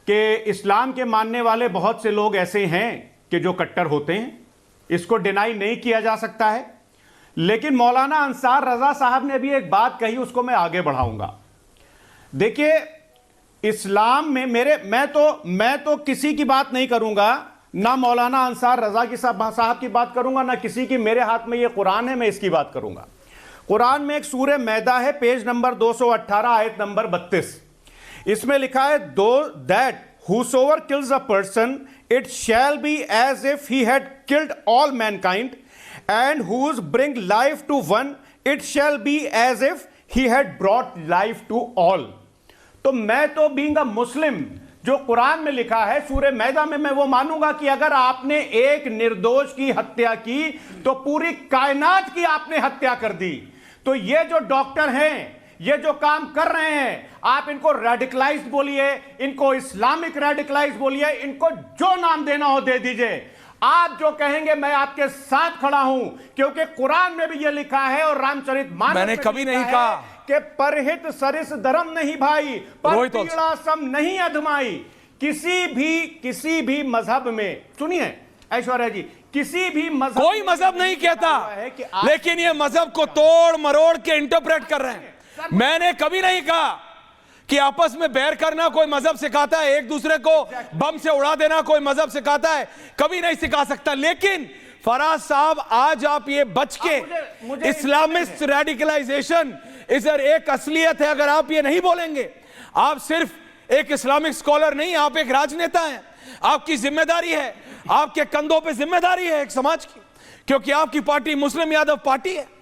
कि इस्लाम के मानने वाले बहुत से लोग ऐसे हैं कि जो कट्टर होते हैं, इसको डिनाई नहीं किया जा सकता है। लेकिन मौलाना अंसार रजा साहब ने भी एक बात कही, उसको मैं आगे बढ़ाऊंगा। देखिए, इस्लाम में मैं तो किसी की बात नहीं करूंगा, ना मौलाना अंसार रजा की साहब की बात करूंगा, ना किसी की। मेरे हाथ में ये कुरान है, मैं इसकी बात करूंगा। कुरान में एक सूरह मैदा है, पेज नंबर 218, आयत नंबर 32। इसमें लिखा है, दो that whosoever kills a person, it shall be as if he had killed all mankind, and whose bring life to one, it shall be as if he had brought life to all। तो मैं तो being a मुस्लिम, जो कुरान में लिखा है सूरह मैदा में, मैं वो मानूंगा कि अगर आपने एक निर्दोष की हत्या की तो पूरी कायनात की आपने हत्या कर दी। तो ये जो डॉक्टर हैं, ये जो काम कर रहे हैं, आप इनको रेडिकलाइज्ड बोलिए, इनको इस्लामिक रेडिकलाइज्ड बोलिए, इनको जो नाम देना हो दे दीजिए। आप जो कहेंगे मैं आपके साथ खड़ा हूं, क्योंकि कुरान में भी ये लिखा है और रामचरितमानस मैंने कभी नहीं कहा कि परहित सरिस धर्म नहीं भाई, पर पीड़ा सम नहीं अधमाई। किसी भी मजहब में, सुनिए ऐश्वर्या जी, किसी भी मजहब, कोई मजहब नहीं कहता, लेकिन ये मजहब को तोड़ मरोड़ के इंटरप्रेट कर रहे हैं। मैंने कभी नहीं कहा कि आपस में बैर करना कोई मजहब सिखाता है, एक दूसरे को बम से उड़ा देना कोई मजहब सिखाता है? कभी नहीं सिखा सकता। लेकिन फराज साहब, आज आप ये बच के इस्लामिस्ट रेडिकलाइजेशन इधर एक असलियत है, अगर आप ये नहीं बोलेंगे, आप सिर्फ एक इस्लामिक स्कॉलर नहीं, आप एक राजनेता हैं। आपकी जिम्मेदारी है, आपके कंधों पे जिम्मेदारी है एक समाज की, क्योंकि आपकी पार्टी मुस्लिम यादव पार्टी है।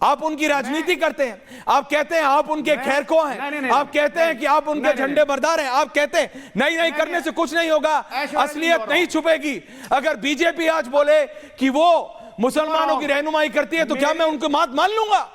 आप उनकी राजनीति करते हैं, आप कहते हैं आप उनके खैरख्वाह हैं, आप कहते हैं कि आप उनके झंडे बरदार हैं, आप कहते हैं नहीं करने से कुछ नहीं होगा, असलियत नहीं छुपेगी। अगर बीजेपी आज बोले कि वो मुसलमानों की रहनुमाई करती है तो क्या मैं उनकी बात मान लूंगा?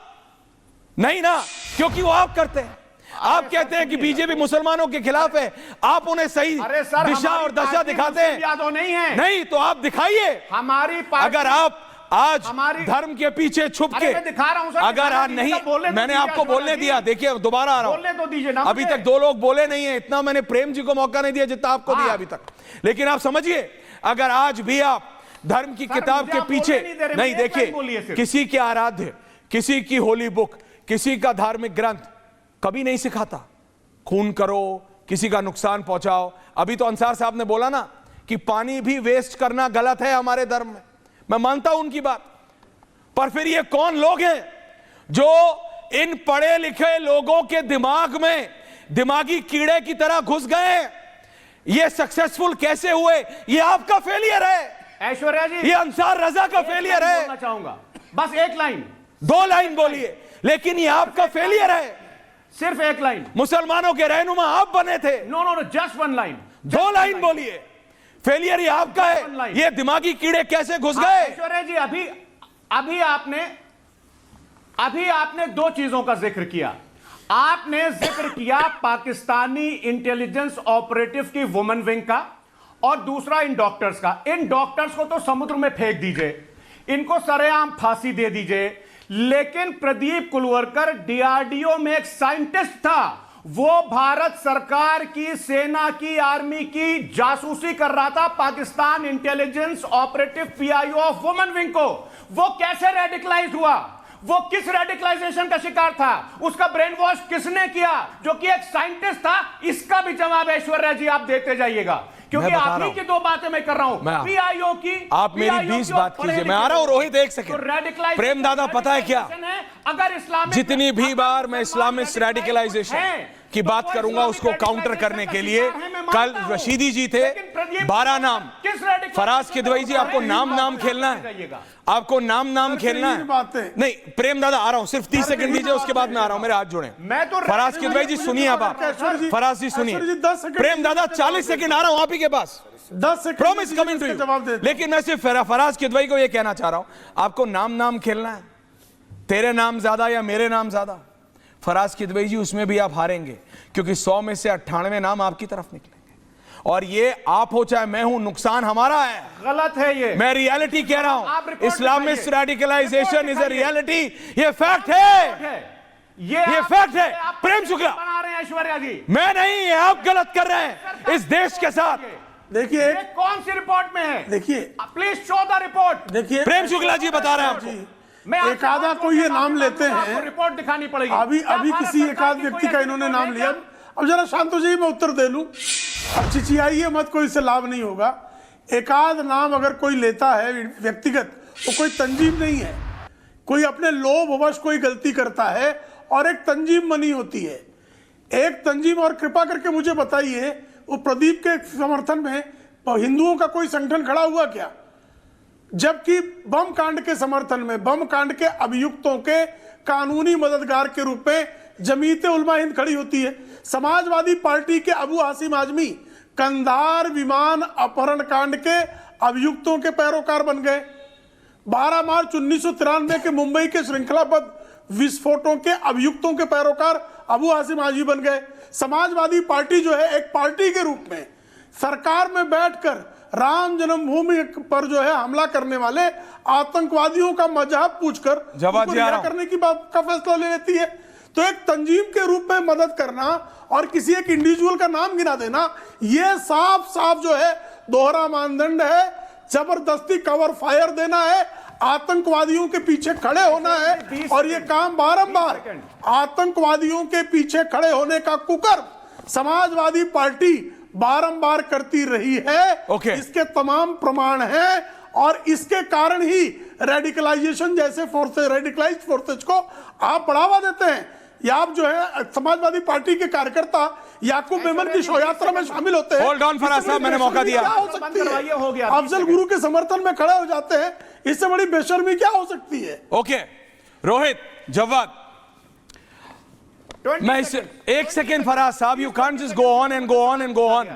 नहीं ना, क्योंकि वो आप करते हैं। आप कहते हैं कि बीजेपी मुसलमानों के खिलाफ है, आप उन्हें सही दिशा और दशा दिखाते हैं। नहीं तो आप दिखाइए। हमारी अगर आप आज धर्म के पीछे छुप के, दिखा रहा हूं सर, अगर आज नहीं, मैंने आपको बोलने दिया, देखिए दोबारा आ रहा हूं, तो दीजिए ना, अभी तक 2 लोग बोले नहीं है, इतना मैंने प्रेम जी को मौका नहीं दिया जितना आपको दिया अभी तक। लेकिन आप समझिए, अगर आज भी आप धर्म की किताब के पीछे नहीं, देखिए किसी के आराध्य, किसी की होली बुक, किसी का धार्मिक ग्रंथ कभी नहीं सिखाता खून करो, किसी का नुकसान पहुंचाओ। अभी तो अंसार साहब ने बोला ना कि पानी भी वेस्ट करना गलत है हमारे धर्म में, मैं मानता हूं उनकी बात, पर फिर ये कौन लोग हैं जो इन पढ़े लिखे लोगों के दिमाग में दिमागी कीड़े की तरह घुस गए? ये सक्सेसफुल कैसे हुए? ये आपका फेलियर है ऐश्वर्या जी, ये अंसार रजा का फेलियर है। बोलना चाहूंगा बस एक लाइन, 2 लाइन बोलिए, लेकिन ये आपका फेलियर है। सिर्फ एक लाइन। मुसलमानों के रहनुमा आप बने थे। No, just 1 line. 2 लाइन बोलिए। फेलियर ये आपका है। ये दिमागी कीड़े कैसे घुस गए? ऐश्वर्या जी, अभी आपने 2 चीजों का जिक्र किया। आपने जिक्र किया पाकिस्तानी इंटेलिजेंस ऑपरेटिव की वुमेन विंग का, और दूसरा इन डॉक्टर्स का। इन डॉक्टर्स को तो समुद्र में फेंक दीजिए, इनको सरेआम फांसी दे दीजिए। लेकिन प्रदीप कुलवर्कर डीआरडीओ में एक साइंटिस्ट था, वो भारत सरकार की, सेना की, आर्मी की जासूसी कर रहा था Pakistan intelligence operative PIO of women wing को। वो कैसे रेडिकलाइज हुआ? वो किस रेडिकलाइजेशन का शिकार था? उसका ब्रेन वॉश किसने किया? जो कि एक साइंटिस्ट था। इसका भी जवाब ऐश्वर्या जी आप देते जाइएगा, क्योंकि आप ही की 2 बातें मैं कर रहा हूं, पीआईओ की। आप मेरी 20 बात कीजिए, मैं आ रहा हूं। रोहित एक सेकंड। प्रेम दादा, पता है क्या, अगर इस्लामिक जितनी भी बार मैं इस्लामिस्ट रेडिकलाइजेशन की बात करूंगा उसको काउंटर करने के लिए, कल रशीदी जी थे, 12 नाम। फराज किदवई जी, आपको नाम खेलना है, आपको नाम खेलना है। नहीं प्रेम दादा, आ रहा हूं, सिर्फ 30 सेकंड दीजिए, उसके बाद मैं आ रहा हूं, मेरे हाथ जुड़े। फराज किदवई जी सुनिए, अब आप फराज जी सुनिए। प्रेम दादा 40 सेकंड आ रहा हूं आप ही के पास, 10 second promise coming to you. लेकिन मैं सिर्फ फराज किदवई को यह कहना चाह रहा हूं, आपको नाम खेलना है, तेरे नाम ज्यादा या मेरे नाम ज्यादा। फराज किदवई जी, उसमें भी आप हारेंगे, क्योंकि 100 में से 98 नाम आपकी तरफ निकलेंगे, और ये आप हो चाहे मैं हूं, नुकसान हमारा है। गलत है ये, मैं रियलिटी कह रहा हूं। Islamist radicalisation is a reality, ये फैक्ट है, ये फैक्ट है। प्रेम शुक्ला बना रहे हैं ऐश्वर्या जी, मैं नहीं, आप गलत कर रहे हैं इस देश के साथ। देखिए कौन सी रिपोर्ट में है, देखिए प्लीज शो द रिपोर्ट। देखिए प्रेम शुक्ला जी बता रहे हैं आपको, एक आधा कोई ये नाम लेते हैं, रिपोर्ट दिखानी पड़ेगी। अभी किसी एक आध व्यक्ति का इन्होंने नाम लिया। अब जरा शांत हो जाइए, मैं उत्तर दे लूं। अब चिचियाइए मत, कोई इससे लाभ नहीं होगा। एक आध नाम अगर कोई लेता है व्यक्तिगत, तो कोई तंजीम नहीं है, कोई अपने लोभवश कोई गलती करता है और एक तंजीम बनी होती है, एक तंजीम। और कृपा करके मुझे बताइए, वो प्रदीप के समर्थन में हिंदुओं का कोई संगठन खड़ा हुआ क्या? जबकि बम कांड के समर्थन में, बम कांड के अभियुक्तों के कानूनी मददगार के रूप में जमीयते उलमा हिंद खड़ी होती है। समाजवादी पार्टी के अबू हासिम आजमी कंधार विमान अपहरण कांड के अभियुक्तों के पैरोकार बन गए। 12 मार्च 1993 के मुंबई के श्रृंखलाबद्ध विस्फोटों के अभियुक्तों के पैरोकार अबू हासिम आजमी बन गए। समाजवादी पार्टी जो है, एक पार्टी के रूप में सरकार में बैठकर राम जन्मभूमि पर जो है हमला करने वाले आतंकवादियों का मजहब पूछकर रिहा करने की बात का फैसला ले लेती है। तो एक तंजीम के रूप में मदद करना और किसी एक इंडिविजुअल का नाम गिना देना, यह साफ साफ जो है दोहरा मानदंड है, जबरदस्ती कवर फायर देना है। आतंकवादियों के पीछे खड़े होना है, और ये काम बारंबार आतंकवादियों के पीछे खड़े होने का कुकर्म समाजवादी पार्टी बारंबार करती रही है। इसके तमाम प्रमाण हैं, और इसके कारण ही रेडिकलाइजेशन जैसे फोर्सेज, रेडिकलाइज्ड फोर्सेज को आप बढ़ावा देते हैं। या आप जो है समाजवादी पार्टी के कार्यकर्ता याकूब मेमन की शव यात्रा में शामिल होते हैं। होल्ड ऑन फराज साहब, मैंने मौका दिया। हो गया, अफजल गुरु के समर्थन में खड़े हो जाते हैं, इससे बड़ी बेशर्मी क्या हो सकती है? ओके रोहित, जवाद, मैं एक सेकेंड फराज साहब, you can't just go on and go on and go on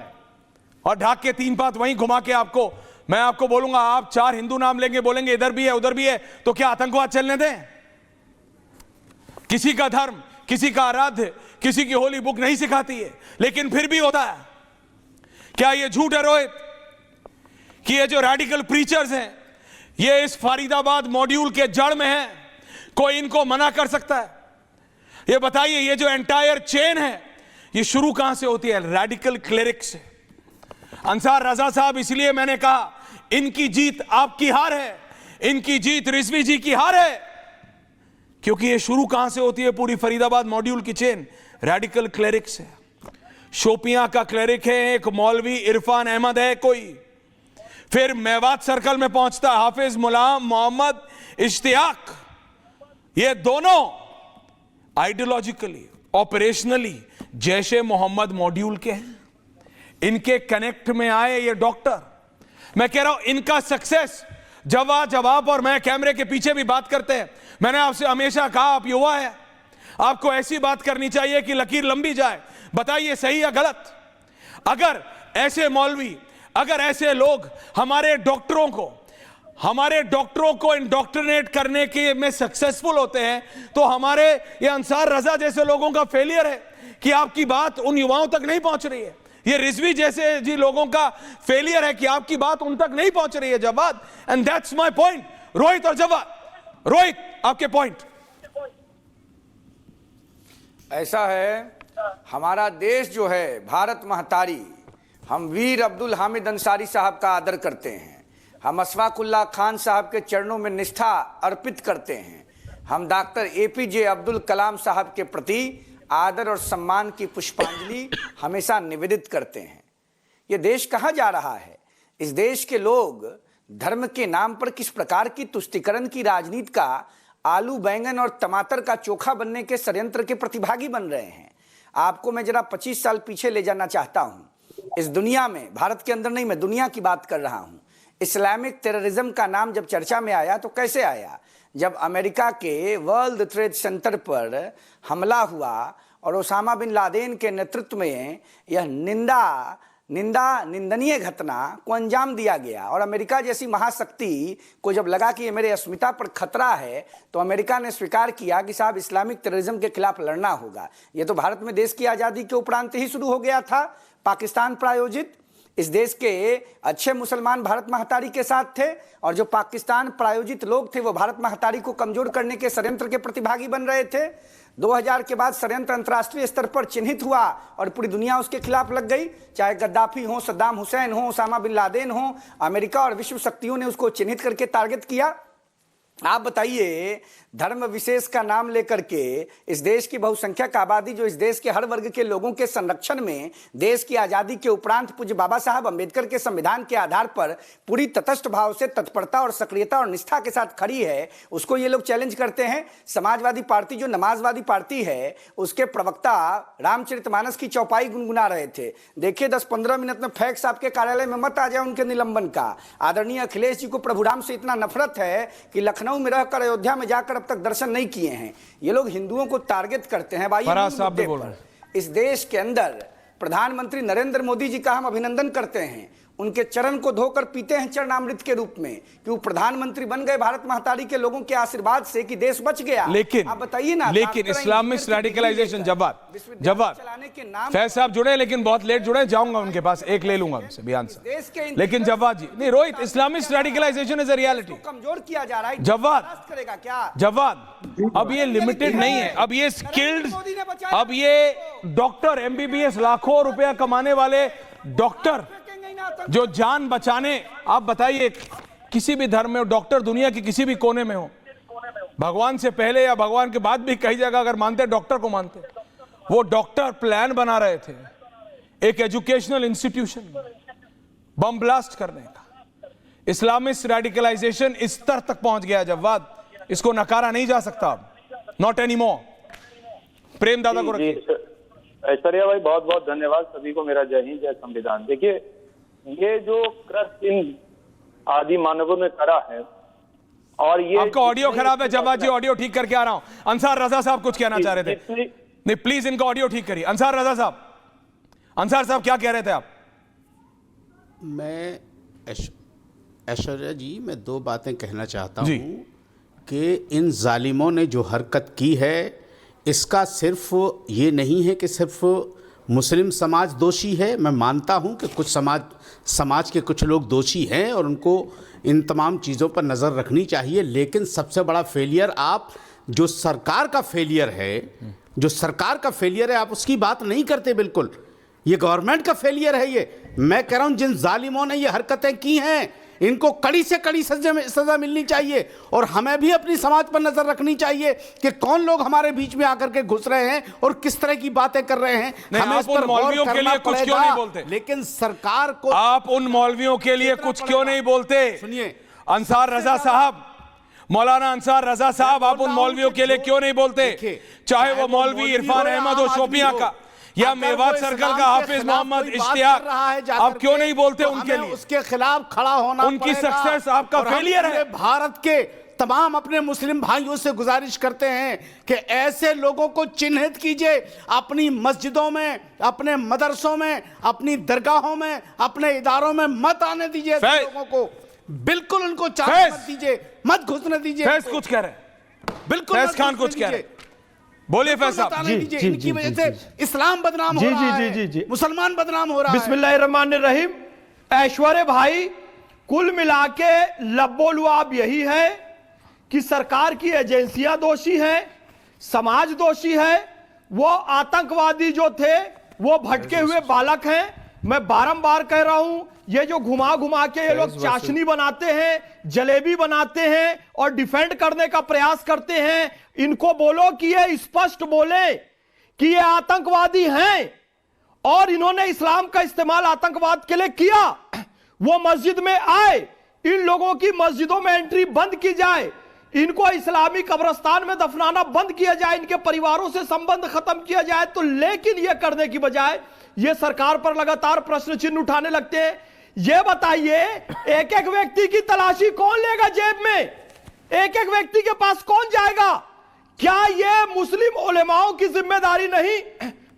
और ढाक के तीन बात वहीं घुमा के आपको, मैं आपको बोलूंगा आप 4 हिंदू नाम लेंगे, बोलेंगे इधर भी है उधर भी है, तो क्या आतंकवाद चलने दें? किसी का धर्म, किसी का आराध्य, किसी की होली बुक नहीं सिखाती है, लेकिन फिर भी होता है। क्या यह झूठ है रोहित कि ये जो रेडिकल प्रीचर्स हैं ये इस फरीदाबाद मॉड्यूल के जड़ में हैं? कोई इनको मना कर सकता है? ये बताइए, ये जो एंटायर चेन है ये शुरू कहां से होती है? रेडिकल क्लेरिक से। अंसार रजा साहब, इसलिए मैंने कहा इनकी जीत आपकी हार है, इनकी जीत रिजवी जी की हार है, क्योंकि ये शुरू कहां से होती है पूरी फरीदाबाद मॉड्यूल की चेन? रेडिकल क्लेरिक से। शोपियां का क्लेरिक है एक मौलवी इरफान अहमद है कोई, फिर मेवात सर्कल में पहुंचता हाफिज गुलाम मोहम्मद इश्तियाक। ये दोनों ideologically, operationally Jaishe Mohammed module के हैं। इनके कनेक्ट में आए ये डॉक्टर। मैं कह रहा हूं इनका सक्सेस, जब आप और मैं कैमरे के पीछे भी बात करते हैं, मैंने आपसे हमेशा कहा आप युवा है, आपको ऐसी बात करनी चाहिए कि लकीर लंबी जाए। बताइए सही या गलत? अगर ऐसे मौलवी, अगर ऐसे लोग हमारे डॉक्टरों को इंडोक्ट्रिनेट करने के में सक्सेसफुल होते हैं, तो हमारे ये अंसार रजा जैसे लोगों का फेलियर है कि आपकी बात उन युवाओं तक नहीं पहुंच रही है। ये रिजवी जैसे जी लोगों का फेलियर है कि आपकी बात उन तक नहीं पहुंच रही है। Jawad, and that's my point. Rohit और जवाद, रोहित आपके पॉइंट। ऐसा है, हमारा देश जो है भारत महतारी, हम वीर अब्दुल हामिद अंसारी साहब का आदर करते हैं, हम अशफाकुल्लाह खान साहब के चरणों में निष्ठा अर्पित करते हैं, हम डॉक्टर APJ अब्दुल कलाम साहब के प्रति आदर और सम्मान की पुष्पांजलि हमेशा निवेदित करते हैं। ये देश कहाँ जा रहा है? इस देश के लोग धर्म के नाम पर किस प्रकार की तुष्टीकरण की राजनीति का, आलू बैंगन और टमाटर का चोखा बनने के षड्यंत्र के प्रतिभागी बन रहे हैं। आपको मैं जरा 25 साल पीछे ले जाना चाहता हूं। इस दुनिया में, भारत के अंदर नहीं, मैं दुनिया की बात कर रहा हूं, इस्लामिक टेररिज्म का नाम जब चर्चा में आया तो कैसे आया? जब अमेरिका के वर्ल्ड ट्रेड सेंटर पर हमला हुआ और ओसामा बिन लादेन के नेतृत्व में यह निंदनीय घटना को अंजाम दिया गया, और अमेरिका जैसी महाशक्ति को जब लगा कि ये मेरे अस्मिता पर खतरा है, तो अमेरिका ने स्वीकार किया कि साहब इस्लामिक टेररिज्म के खिलाफ लड़ना होगा। ये तो भारत में देश की आज़ादी के उपरांत ही शुरू हो गया था, पाकिस्तान प्रायोजित। इस देश के अच्छे मुसलमान भारत महतारी के साथ थे, और जो पाकिस्तान प्रायोजित लोग थे वो भारत महतारी को कमजोर करने के षड्यंत्र के प्रतिभागी बन रहे थे। 2000 के बाद षड्यंत्र अंतर्राष्ट्रीय स्तर पर चिन्हित हुआ और पूरी दुनिया उसके खिलाफ लग गई, चाहे गद्दाफी हो, सद्दाम हुसैन हो, ओसामा बिन लादेन हो। अमेरिका और विश्व शक्तियों ने उसको चिन्हित करके टारगेट किया। आप बताइए, धर्म विशेष का नाम लेकर के इस देश की बहुसंख्यक आबादी, जो इस देश के हर वर्ग के लोगों के संरक्षण में, देश की आजादी के उपरांत पूज्य बाबा साहब अंबेडकर के संविधान के आधार पर पूरी तटस्थ भाव से, तत्परता और सक्रियता और निष्ठा के साथ खड़ी है, उसको ये लोग चैलेंज करते हैं। समाजवादी पार्टी जो नमाजवादी पार्टी है, उसके प्रवक्ता रामचरितमानस की चौपाई गुनगुना रहे थे। देखिए 10-15 मिनट में फैक्स आपके कार्यालय में मत आ जाए उनके निलंबन का। आदरणीय अखिलेश जी को प्रभु राम से इतना नफरत है कि लखनऊ में रहकर अयोध्या में जाकर अब तक दर्शन नहीं किए हैं। ये लोग हिंदुओं को टारगेट करते हैं। भाई, इस देश के अंदर प्रधानमंत्री नरेंद्र मोदी जी का हम अभिनंदन करते हैं, उनके चरण को धोकर पीते हैं चरणामृत के रूप में, कि वो प्रधानमंत्री बन गए भारत महतारी के लोगों के आशीर्वाद से, कि देश बच गया। लेकिन आप बताइए ना, लेकिन इस्लामिक रेडिकलाइजेशन, जवाब फैज साहब जुड़े लेकिन बहुत लेट जुड़े, जाऊंगा उनके पास, एक ले लूंगा उनसे बयान से। लेकिन जवाब जी, नहीं Rohit, Islamic radicalisation is a reality. कमजोर किया जा रहा है। जवाब करेगा क्या? जवाब, अब ये लिमिटेड नहीं है, अब ये स्किल्ड, अब ये डॉक्टर MBBS लाखों रुपया कमाने वाले डॉक्टर जो जान बचाने, आप बताइए किसी भी धर्म में हो, डॉक्टर दुनिया के किसी भी कोने में हो, भगवान से पहले या भगवान के बाद भी कई जगह अगर मानते, डॉक्टर को मानते, वो डॉक्टर प्लान बना रहे थे एक एजुकेशनल इंस्टीट्यूशन बम ब्लास्ट करने का। इस्लामिस्ट रेडिकलाइजेशन इस स्तर तक पहुंच गया जवाद, इसको नकारा नहीं जा सकता, नॉट एनी मोर। प्रेम दादा को रखिए। ऐश्वर्या भाई बहुत बहुत धन्यवाद। सभी को मेरा जय हिंद, जय संविधान। देखिए, ये जो कृत्य इन आदि मानवों ने करा है, और ये आपका ऑडियो खराब है जवाद जी, ऑडियो ठीक करके आ रहा हूं। अंसार रजा साहब कुछ कहना चाह रहे थे, नहीं प्लीज इनका ऑडियो ठीक करिए। अंसार रजा साहब, अंसार साहब क्या कह रहे थे आप? मैं ऐश्वर्या जी, मैं दो बातें कहना चाहता हूं कि इन जालिमों ने जो हरकत की है, इसका सिर्फ ये नहीं है कि सिर्फ मुस्लिम समाज दोषी है। मैं मानता हूं कि कुछ समाज के कुछ लोग दोषी हैं और उनको इन तमाम चीज़ों पर नज़र रखनी चाहिए, लेकिन सबसे बड़ा फेलियर आप जो सरकार का फेलियर है, आप उसकी बात नहीं करते। बिल्कुल ये गवर्नमेंट का फेलियर है। ये मैं कह रहा हूं, जिन जालिमों ने ये हरकतें की हैं, इनको कड़ी से कड़ी सजा मिलनी चाहिए, और हमें भी अपनी समाज पर नजर रखनी चाहिए कि कौन लोग हमारे बीच में आकर के घुस रहे हैं और किस तरह की बातें कर रहे हैं। हमें इस पर मौलवियों के लिए कुछ क्यों नहीं बोलते? लेकिन सरकार को आप उन मौलवियों के लिए कुछ क्यों नहीं बोलते? सुनिए, अंसार रजा साहब, मौलाना अंसार रजा साहब, आप उन मौलवियों के लिए क्यों नहीं बोलते? चाहे वो मौलवी इरफान अहमद हो शोपियां का, या मेवात सर्कल का हाफिज मोहम्मद इश्तियाक, आप क्यों नहीं बोलते उनके लिए? उसके खिलाफ खड़ा होना, उनकी सक्सेस आपका फेलियर है। भारत के तमाम अपने मुस्लिम भाइयों से गुजारिश करते हैं कि ऐसे लोगों को चिन्हित कीजिए, अपनी मस्जिदों में, अपने मदरसों में, अपनी दरगाहों में, अपने इदारों में मत आने दीजिए। ऐसे लोगों को बिल्कुल उनको चांस मत दीजिए, मत घुसने दीजिए। फैज कुछ कह रहे हैं, बिल्कुल फैज खान कुछ कह रहे हैं, बोलिए फैज साहब। इनकी वजह से इस्लाम बदनाम हो रहा है, मुसलमान बदनाम हो रहा है। बिस्मिल्लाहिर्रहमानिर्रहीम। ऐश्वर्या भाई, कुल मिला के लब्बो-लुआब यही है कि सरकार की एजेंसियां दोषी हैं, समाज दोषी है, वो आतंकवादी जो थे वो भटके हुए बालक हैं। मैं बारंबार कह रहा हूं, ये जो घुमा घुमा के ये लोग चाशनी बनाते हैं, जलेबी बनाते हैं और डिफेंड करने का प्रयास करते हैं, इनको बोलो कि ये स्पष्ट बोले कि ये आतंकवादी हैं और इन्होंने इस्लाम का इस्तेमाल आतंकवाद के लिए किया। वो मस्जिद में आए, इन लोगों की मस्जिदों में एंट्री बंद की जाए, इनको इस्लामी कब्रिस्तान में दफनाना बंद किया जाए, इनके परिवारों से संबंध खत्म किया जाए। तो लेकिन यह करने की बजाय ये सरकार पर लगातार प्रश्न चिन्ह उठाने लगते हैं। ये बताइए, एक एक व्यक्ति की तलाशी कौन लेगा जेब में? एक एक व्यक्ति के पास कौन जाएगा? क्या ये मुस्लिम उलेमाओं की जिम्मेदारी नहीं,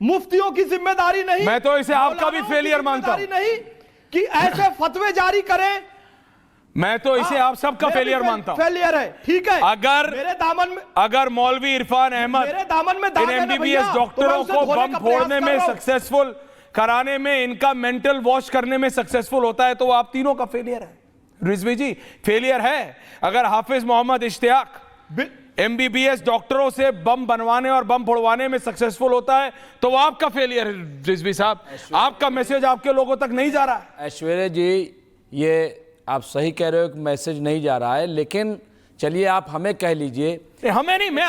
मुफ्तियों की जिम्मेदारी नहीं? मैं तो इसे आपका भी फेलियर मानता हूं नहीं कि ऐसे फतवे जारी करें। मैं तो इसे आप सबका फेलियर मानता हूं। फेलियर है, ठीक है। अगर मेरे दामन में, अगर मौलवी इरफान अहमद मेरे दामन में इन एमबीबीएस डॉक्टरों को बम फोड़ने में सक्सेसफुल कराने में, इनका मेंटल वॉश करने में सक्सेसफुल होता है, तो वो आप तीनों का फेलियर है। रिजवी जी, फेलियर है। अगर हाफिज मोहम्मद इश्तियाक एमबीबीएस डॉक्टरों से बम बनवाने और बम फोड़वाने में सक्सेसफुल होता है, तो वो आपका फेलियर है। रिजवी साहब, आपका मैसेज आपके लोगों तक नहीं जा रहा है। ऐश्वर्या जी, ये आप सही कह रहे हो कि मैसेज नहीं जा रहा है, लेकिन चलिए आप हमें कह लीजिए। हमें नहीं, मैं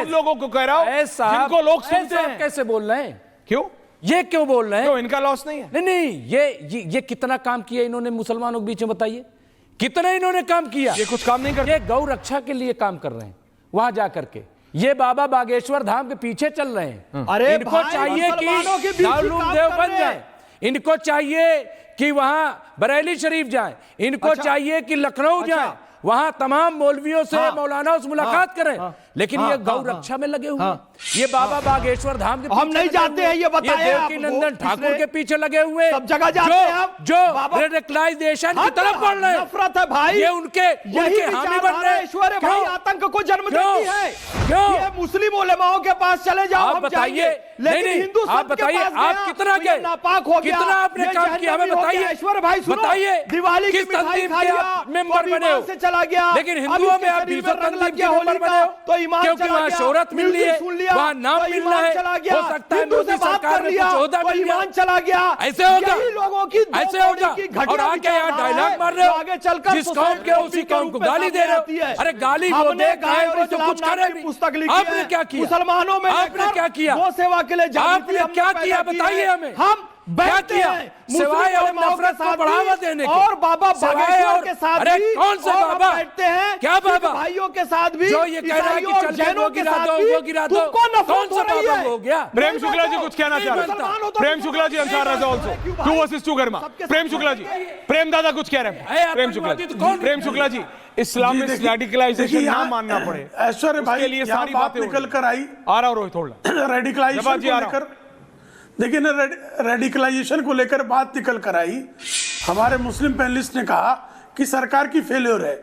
उन लोगों को कह रहा हूं जिनको लोग सुनते हैं। कैसे बोल रहे हैं? क्यों ये क्यों बोल रहे हैं? क्यों इनका लॉस नहीं है? नहीं, ये कितना काम किया इन्होंने मुसलमानों के बीच में, बताइए कितना इन्होंने काम किया? ये कुछ काम नहीं करते। ये गौ रक्षा के लिए काम कर रहे हैं, वहां जाकर के ये बाबा बागेश्वर धाम के पीछे चल रहे हैं। अरे इनको चाहिए कि दारुल देव बन जाए, इनको चाहिए कि वहां बरेली शरीफ जाए, इनको चाहिए कि लखनऊ जाए, वहां तमाम मौलवियों से, मौलानाओं से मुलाकात करें, लेकिन ये गौ रक्षा में लगे हुए हैं। ये बाबा बागेश्वर धाम के हम नहीं जाते हैं, ये बताएं। देवकी नंदन ठाकुर के पीछे लगे हुए, सब जगह जाते हैं आप, जो रेडिकलाइजेशन की तरफ बढ़ रहे हैं। नफरत है भाई, ये उनके हामी बन रहे हैं। ऐश्वर्या भाई आतंक को जन्म देती है। क्यों? ये मुस्लिम उलेमाओं के पास चले जाओ, आप बताइए। लेकिन हिंदू आप बताइए, आप कितना गए, नापाक हो गया, कितना आपने काम किया, हमें बताइए। ऐश्वर्या भाई बताइए, दिवाली की किस मिठाई तंजीम खाई के आप मेंबर बने हो? से चला गया, लेकिन हिंदुओं में आप मेंबर बने हो, तो ईमान क्योंकि चला वहाँ गया, शोहरत मिल रही है, सुन लिया, वहाँ नाम तो मिल ईमान रहा है, चला गया, हो सकता है हिंदू मोदी से बात सरकार कर में लिया, कुछ ओहदा तो मिल गया। ईमान चला गया। ऐसे होगा, यही लोगों की ऐसे होगा। और आके यहाँ डायलॉग मार रहे हो, आगे चलकर जिस कौम के उसी कौम को गाली दे रहे हो। अरे गाली वो दे रहे हो तो कुछ करे नहीं। पुस्तक लिखी आपने क्या किया? मुसलमानों में आपने क्या किया? वो सेवा के लिए आपने क्या किया बताइए हमें। हम क्या किया सिवाय और नफरत को बढ़ावा देने के और बाबा बागेश्वर के साथ अरे भी कौन से और बाबा बैठते हैं क्या बाबा भाइयों के साथ भी जो ये कह रहा है कि चल के वो गिरा दो वो गिरा दो कौन सा बाबा हो गया? प्रेम शुक्ला जी कुछ कहना चाह रहे हैं। प्रेम शुक्ला जी अंसार रजा ऑल्सो 2 वर्सेस 2 गर्मा। प्रेम शुक्ला जी, प्रेम दादा कुछ कह रहे हैं। प्रेम शुक्ला जी, प्रेम शुक्ला जी, इस्लाम में रेडिकलाइजेशन ना मानना पड़े ऐश्वर्य भाई के लिए सारी बातें निकल कर आई आ रहा रोहित थोड़ा रेडिकलाइजेशन को लेकर। देखिए ना, रेडिकलाइजेशन को लेकर बात निकल कर आई। हमारे मुस्लिम पैनलिस्ट ने कहा कि सरकार की फेल्योर है।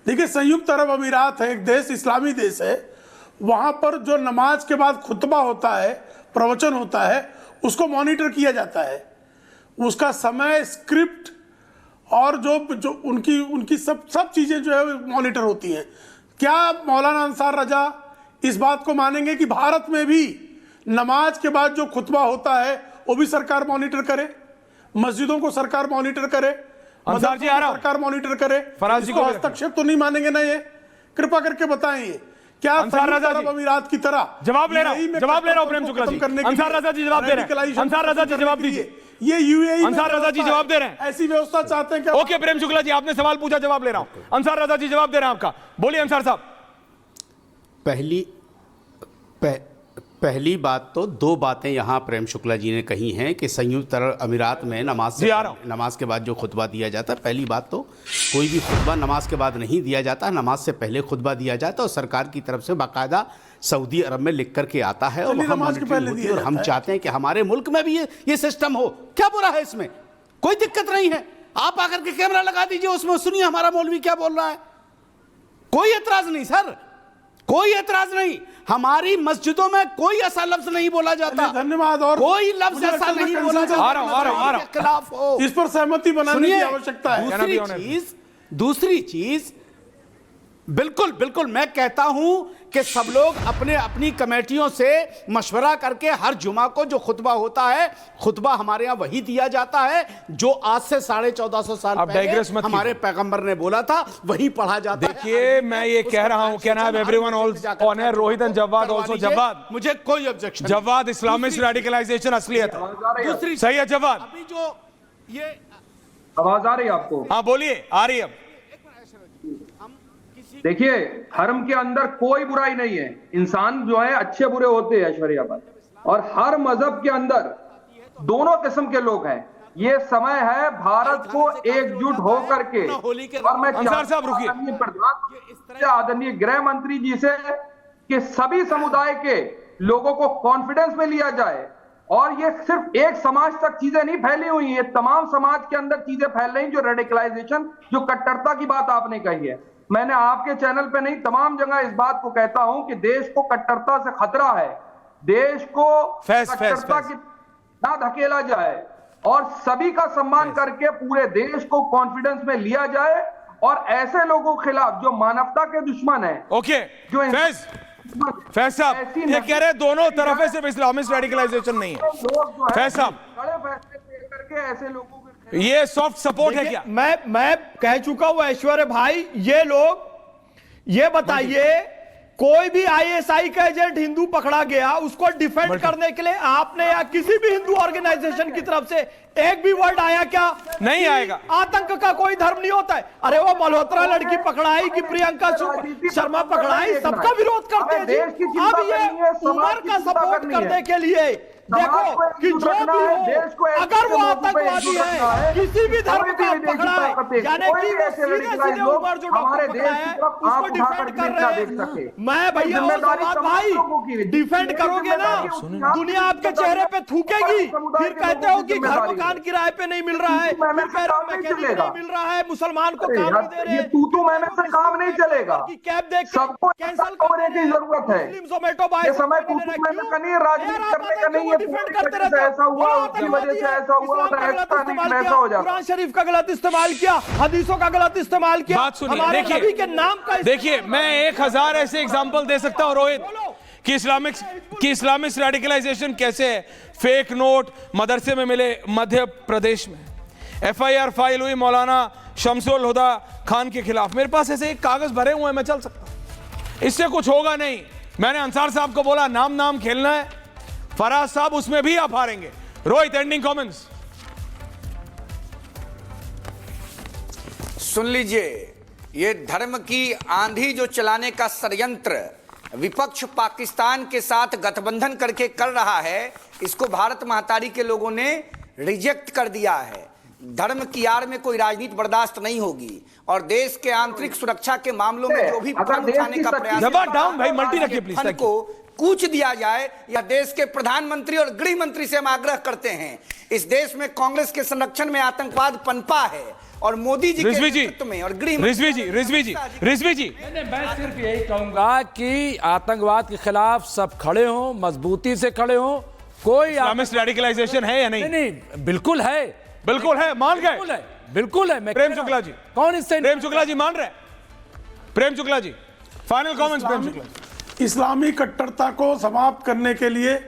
देखिए, संयुक्त अरब अमीरात है, एक देश, इस्लामी देश है। वहां पर जो नमाज के बाद खुतबा होता है, प्रवचन होता है, उसको मॉनिटर किया जाता है। उसका समय, स्क्रिप्ट और जो उनकी सब चीजें जो है मॉनिटर होती हैं। क्या मौलाना अंसार रजा इस बात को मानेंगे कि भारत में भी नमाज के बाद जो खुतबा होता है वो भी सरकार मॉनिटर करे, मस्जिदों को सरकार मॉनिटर करे, अंसार जी आ रहा हूं, सरकार मॉनिटर करे? फराज जी को हस्तक्षेप तो नहीं मानेंगे ना? ये कृपा करके बताएं, ये क्या अरब अमीरात की तरह? जवाब ले रहा हूं प्रेम शुक्ला जी। अंसार रजा जी जवाब दे रहे हैं। अंसार रजा जी जवाब दीजिए। ये यूएई अंसार रजा जी जवाब दे रहे हैं। ऐसी व्यवस्था चाहते हैं क्या? ओके प्रेम शुक्ला जी, आपने सवाल पूछा, जवाब ले रहा हूं। अंसार रजा जी जवाब दे रहे हैं आपका। बोलिए अंसार साहब। पहली बात तो 2 बातें यहाँ प्रेम शुक्ला जी ने कही हैं कि संयुक्त अरब अमीरात में नमाज के बाद जो खुतबा दिया जाता है। पहली बात तो कोई भी खुतबा नमाज के बाद नहीं दिया जाता, नमाज से पहले खुतबा दिया जाता है और सरकार की तरफ से बाकायदा सऊदी अरब में लिख करके आता है और वहाँ मॉनिटरिंग होती है। और हम चाहते हैं कि हमारे मुल्क में भी ये सिस्टम हो। क्या बुरा है इसमें? कोई दिक्कत नहीं है। आप आकर के कैमरा लगा दीजिए, उसमें सुनिए हमारा मौलवी क्या बोल रहा है। कोई एतराज नहीं सर, कोई एतराज नहीं। हमारी मस्जिदों में कोई ऐसा लफ्ज नहीं बोला जाता। धन्यवाद। और कोई लफ्ज ऐसा नहीं बोला जाता आ रहा हूं। खिलाफ हो, इस पर सहमति बनाने की आवश्यकता है। दूसरी चीज बिल्कुल मैं कहता हूं कि सब लोग अपनी कमेटियों से मशवरा करके हर जुमा को जो खुतबा होता है, खुतबा हमारे यहाँ वही दिया जाता है जो आज से 1450 साल पहले हमारे पैगंबर ने बोला था, वही पढ़ा जाता है। देखिए, मैं ये कह रहा हूं, क्या नाम एवरीवन ऑन है, रोहित एंड जवाद आल्सो। जवाद, मुझे कोई ऑब्जेक्शन। जवाद, इस्लामिस्ट रेडिकलाइजेशन असलियत है। दूसरी सही है जवाद। अभी जो ये आवाज आ रही है आपको? हाँ बोलिए, आ रही है। देखिए, धर्म के अंदर कोई बुराई नहीं है। इंसान जो है अच्छे बुरे होते हैं ऐश्वर्या बात, और हर मजहब के अंदर दोनों किस्म के लोग हैं। ये समय है भारत को एकजुट होकर के, और मैं प्रधानमंत्री आदरणीय गृह मंत्री जी से कि सभी समुदाय के लोगों को कॉन्फिडेंस में लिया जाए। और ये सिर्फ एक समाज तक चीजें नहीं फैली हुई, ये तमाम समाज के अंदर चीजें फैल रही, जो रेडिकलाइजेशन, जो कट्टरता की बात आपने कही है। मैंने आपके चैनल पे नहीं, तमाम जगह इस बात को कहता हूं कि देश को कट्टरता से खतरा है। देश को कट्टरता की ना धकेला जाए और सभी का सम्मान करके पूरे देश को कॉन्फिडेंस में लिया जाए, और ऐसे लोगों के खिलाफ जो मानवता के दुश्मन है। ओके फैज साहब ये कह रहे हैं दोनों तरफ सिर्फ इस्लामिस्ट रेडिकलाइजेशन नहीं है। फैज साहब, बड़े फैसले करके ऐसे लोगों ये सॉफ्ट सपोर्ट है क्या? मैं कह चुका हूं ऐश्वर्य भाई, ये लोग ये बताइए, कोई भी आईएसआई का एजेंट हिंदू पकड़ा गया, उसको डिफेंड करने के लिए आपने या किसी भी हिंदू ऑर्गेनाइजेशन की तरफ से एक भी वर्ड आया क्या? नहीं आएगा। आतंक का कोई धर्म नहीं होता है। अरे वो मल्होत्रा लड़की पकड़ाई कि प्रियंका शर्मा पकड़ाई, सबका विरोध करते हैं। अब ये उमर का सपोर्ट करने के लिए देखो कि जो भी हो, अगर वो आतंकवादी है, किसी भी धर्म का पकड़ा है, यानी कि वो सीधे उमर जो डॉक्टर पकड़ा है उसको डिफेंड कर रहे हैं। मैं भैया भाई डिफेंड करोगे ना, दुनिया आपके चेहरे पे थूकेगी, फिर कहते हो कि घर मकान किराए पे नहीं मिल रहा है, फिर कह रहे हो मैकेनिक नहीं मिल रहा है, मुसलमान को काम नहीं दे रहे हैं। तू मैंने से काम नहीं चलेगा, कैब देख सबको कैंसिल करने की जरूरत है। जोमेटो बाय समय राजनीति करने का नहीं है, डिफेंड करते रहते हो। ऐसा हुआ, उसकी वजह से ऐसा हुआ, ऐसा हो जाता। कुरान शरीफ का गलत इस्तेमाल किया, हदीसों का गलत इस्तेमाल किया, बात सुनिए, हमारे देखिए, नबी के नाम का देखिए मैं 1000 ऐसे एग्जांपल दे सकता हूं रोहित कि इस्लामिक रेडिकलाइजेशन कैसे है। फेक नोट मदरसे में मिले मध्य प्रदेश में, FIR फाइल हुई मौलाना शमसुल हुदा खान के खिलाफ। मेरे पास ऐसे एक कागज भरे हुए हैं, मैं चल सकता हूं, इससे कुछ होगा नहीं। मैंने अंसार साहब को बोला नाम खेलना है, फराज साहब उसमें भी आप हारेंगे। Rohit, ending comments. सुन लीजिए, ये धर्म की आंधी जो चलाने का षड्यंत्र विपक्ष पाकिस्तान के साथ गठबंधन करके कर रहा है, इसको भारत महतारी के लोगों ने रिजेक्ट कर दिया है। धर्म की आड़ में कोई राजनीति बर्दाश्त नहीं होगी और देश के आंतरिक सुरक्षा के मामलों में जो भी फंड उठाने का प्रयास को कूच दिया जाए, या देश के प्रधानमंत्री और गृह मंत्री से हम आग्रह करते हैं। इस देश में कांग्रेस के संरक्षण में आतंकवाद पनपा है और मोदी जी के नेतृत्व में और गृह रिजवी जी मैं सिर्फ यही कहूंगा कि आतंकवाद के खिलाफ सब खड़े हों, मजबूती से खड़े हों। कोई इस्लामिक रेडिकलाइजेशन है या नहीं? नहीं, बिल्कुल है, बिल्कुल है, मान गए, बिल्कुल है। प्रेम शुक्ला जी, कौन इससे? प्रेम शुक्ला जी मान रहे? प्रेम शुक्ला जी, फाइनल कमेंट्स। प्रेम शुक्ला जी, इस्लामी कट्टरता को समाप्त करने के लिए,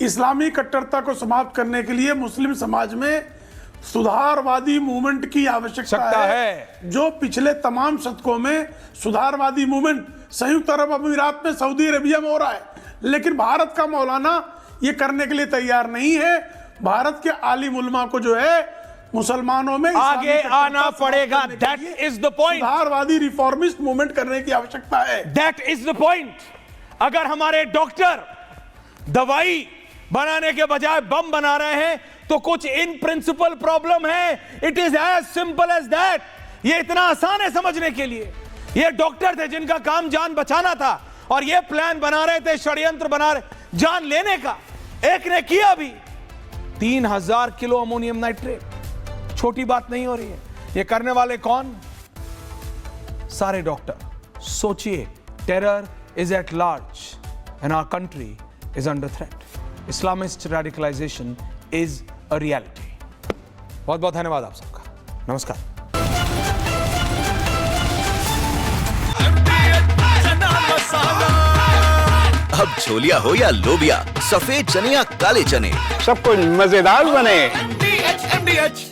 इस्लामी कट्टरता को समाप्त करने के लिए मुस्लिम समाज में सुधारवादी मूवमेंट की आवश्यकता है। जो पिछले तमाम शतकों में सुधारवादी मूवमेंट संयुक्त अरब अमीरात में, सऊदी अरेबिया में हो रहा है, लेकिन भारत का मौलाना ये करने के लिए तैयार नहीं है। भारत के आलिम उलमा को जो है मुसलमानों में आगे आना पड़ेगा। That is the point. सुधारवादी रिफॉर्मिस्ट मूवमेंट करने की आवश्यकता है। That is the point. अगर हमारे डॉक्टर दवाई बनाने के बजाय बम बना रहे हैं तो कुछ इन प्रिंसिपल प्रॉब्लम है। It is as simple as that. ये इतना आसान है समझने के लिए। ये डॉक्टर थे जिनका काम जान बचाना था और ये प्लान बना रहे थे, षड्यंत्र बना रहे जान लेने का। एक ने किया भी 3000 किलो अमोनियम नाइट्रेट, छोटी बात नहीं हो रही है। ये करने वाले कौन? सारे डॉक्टर। सोचिए, terror is at large and our country is under threat. Islamist radicalization is a reality. बहुत बहुत धन्यवाद आप सबका। नमस्कार। अब छोलिया हो या लोबिया, सफेद चने या काले चने, सब कुछ मजेदार बने। MDH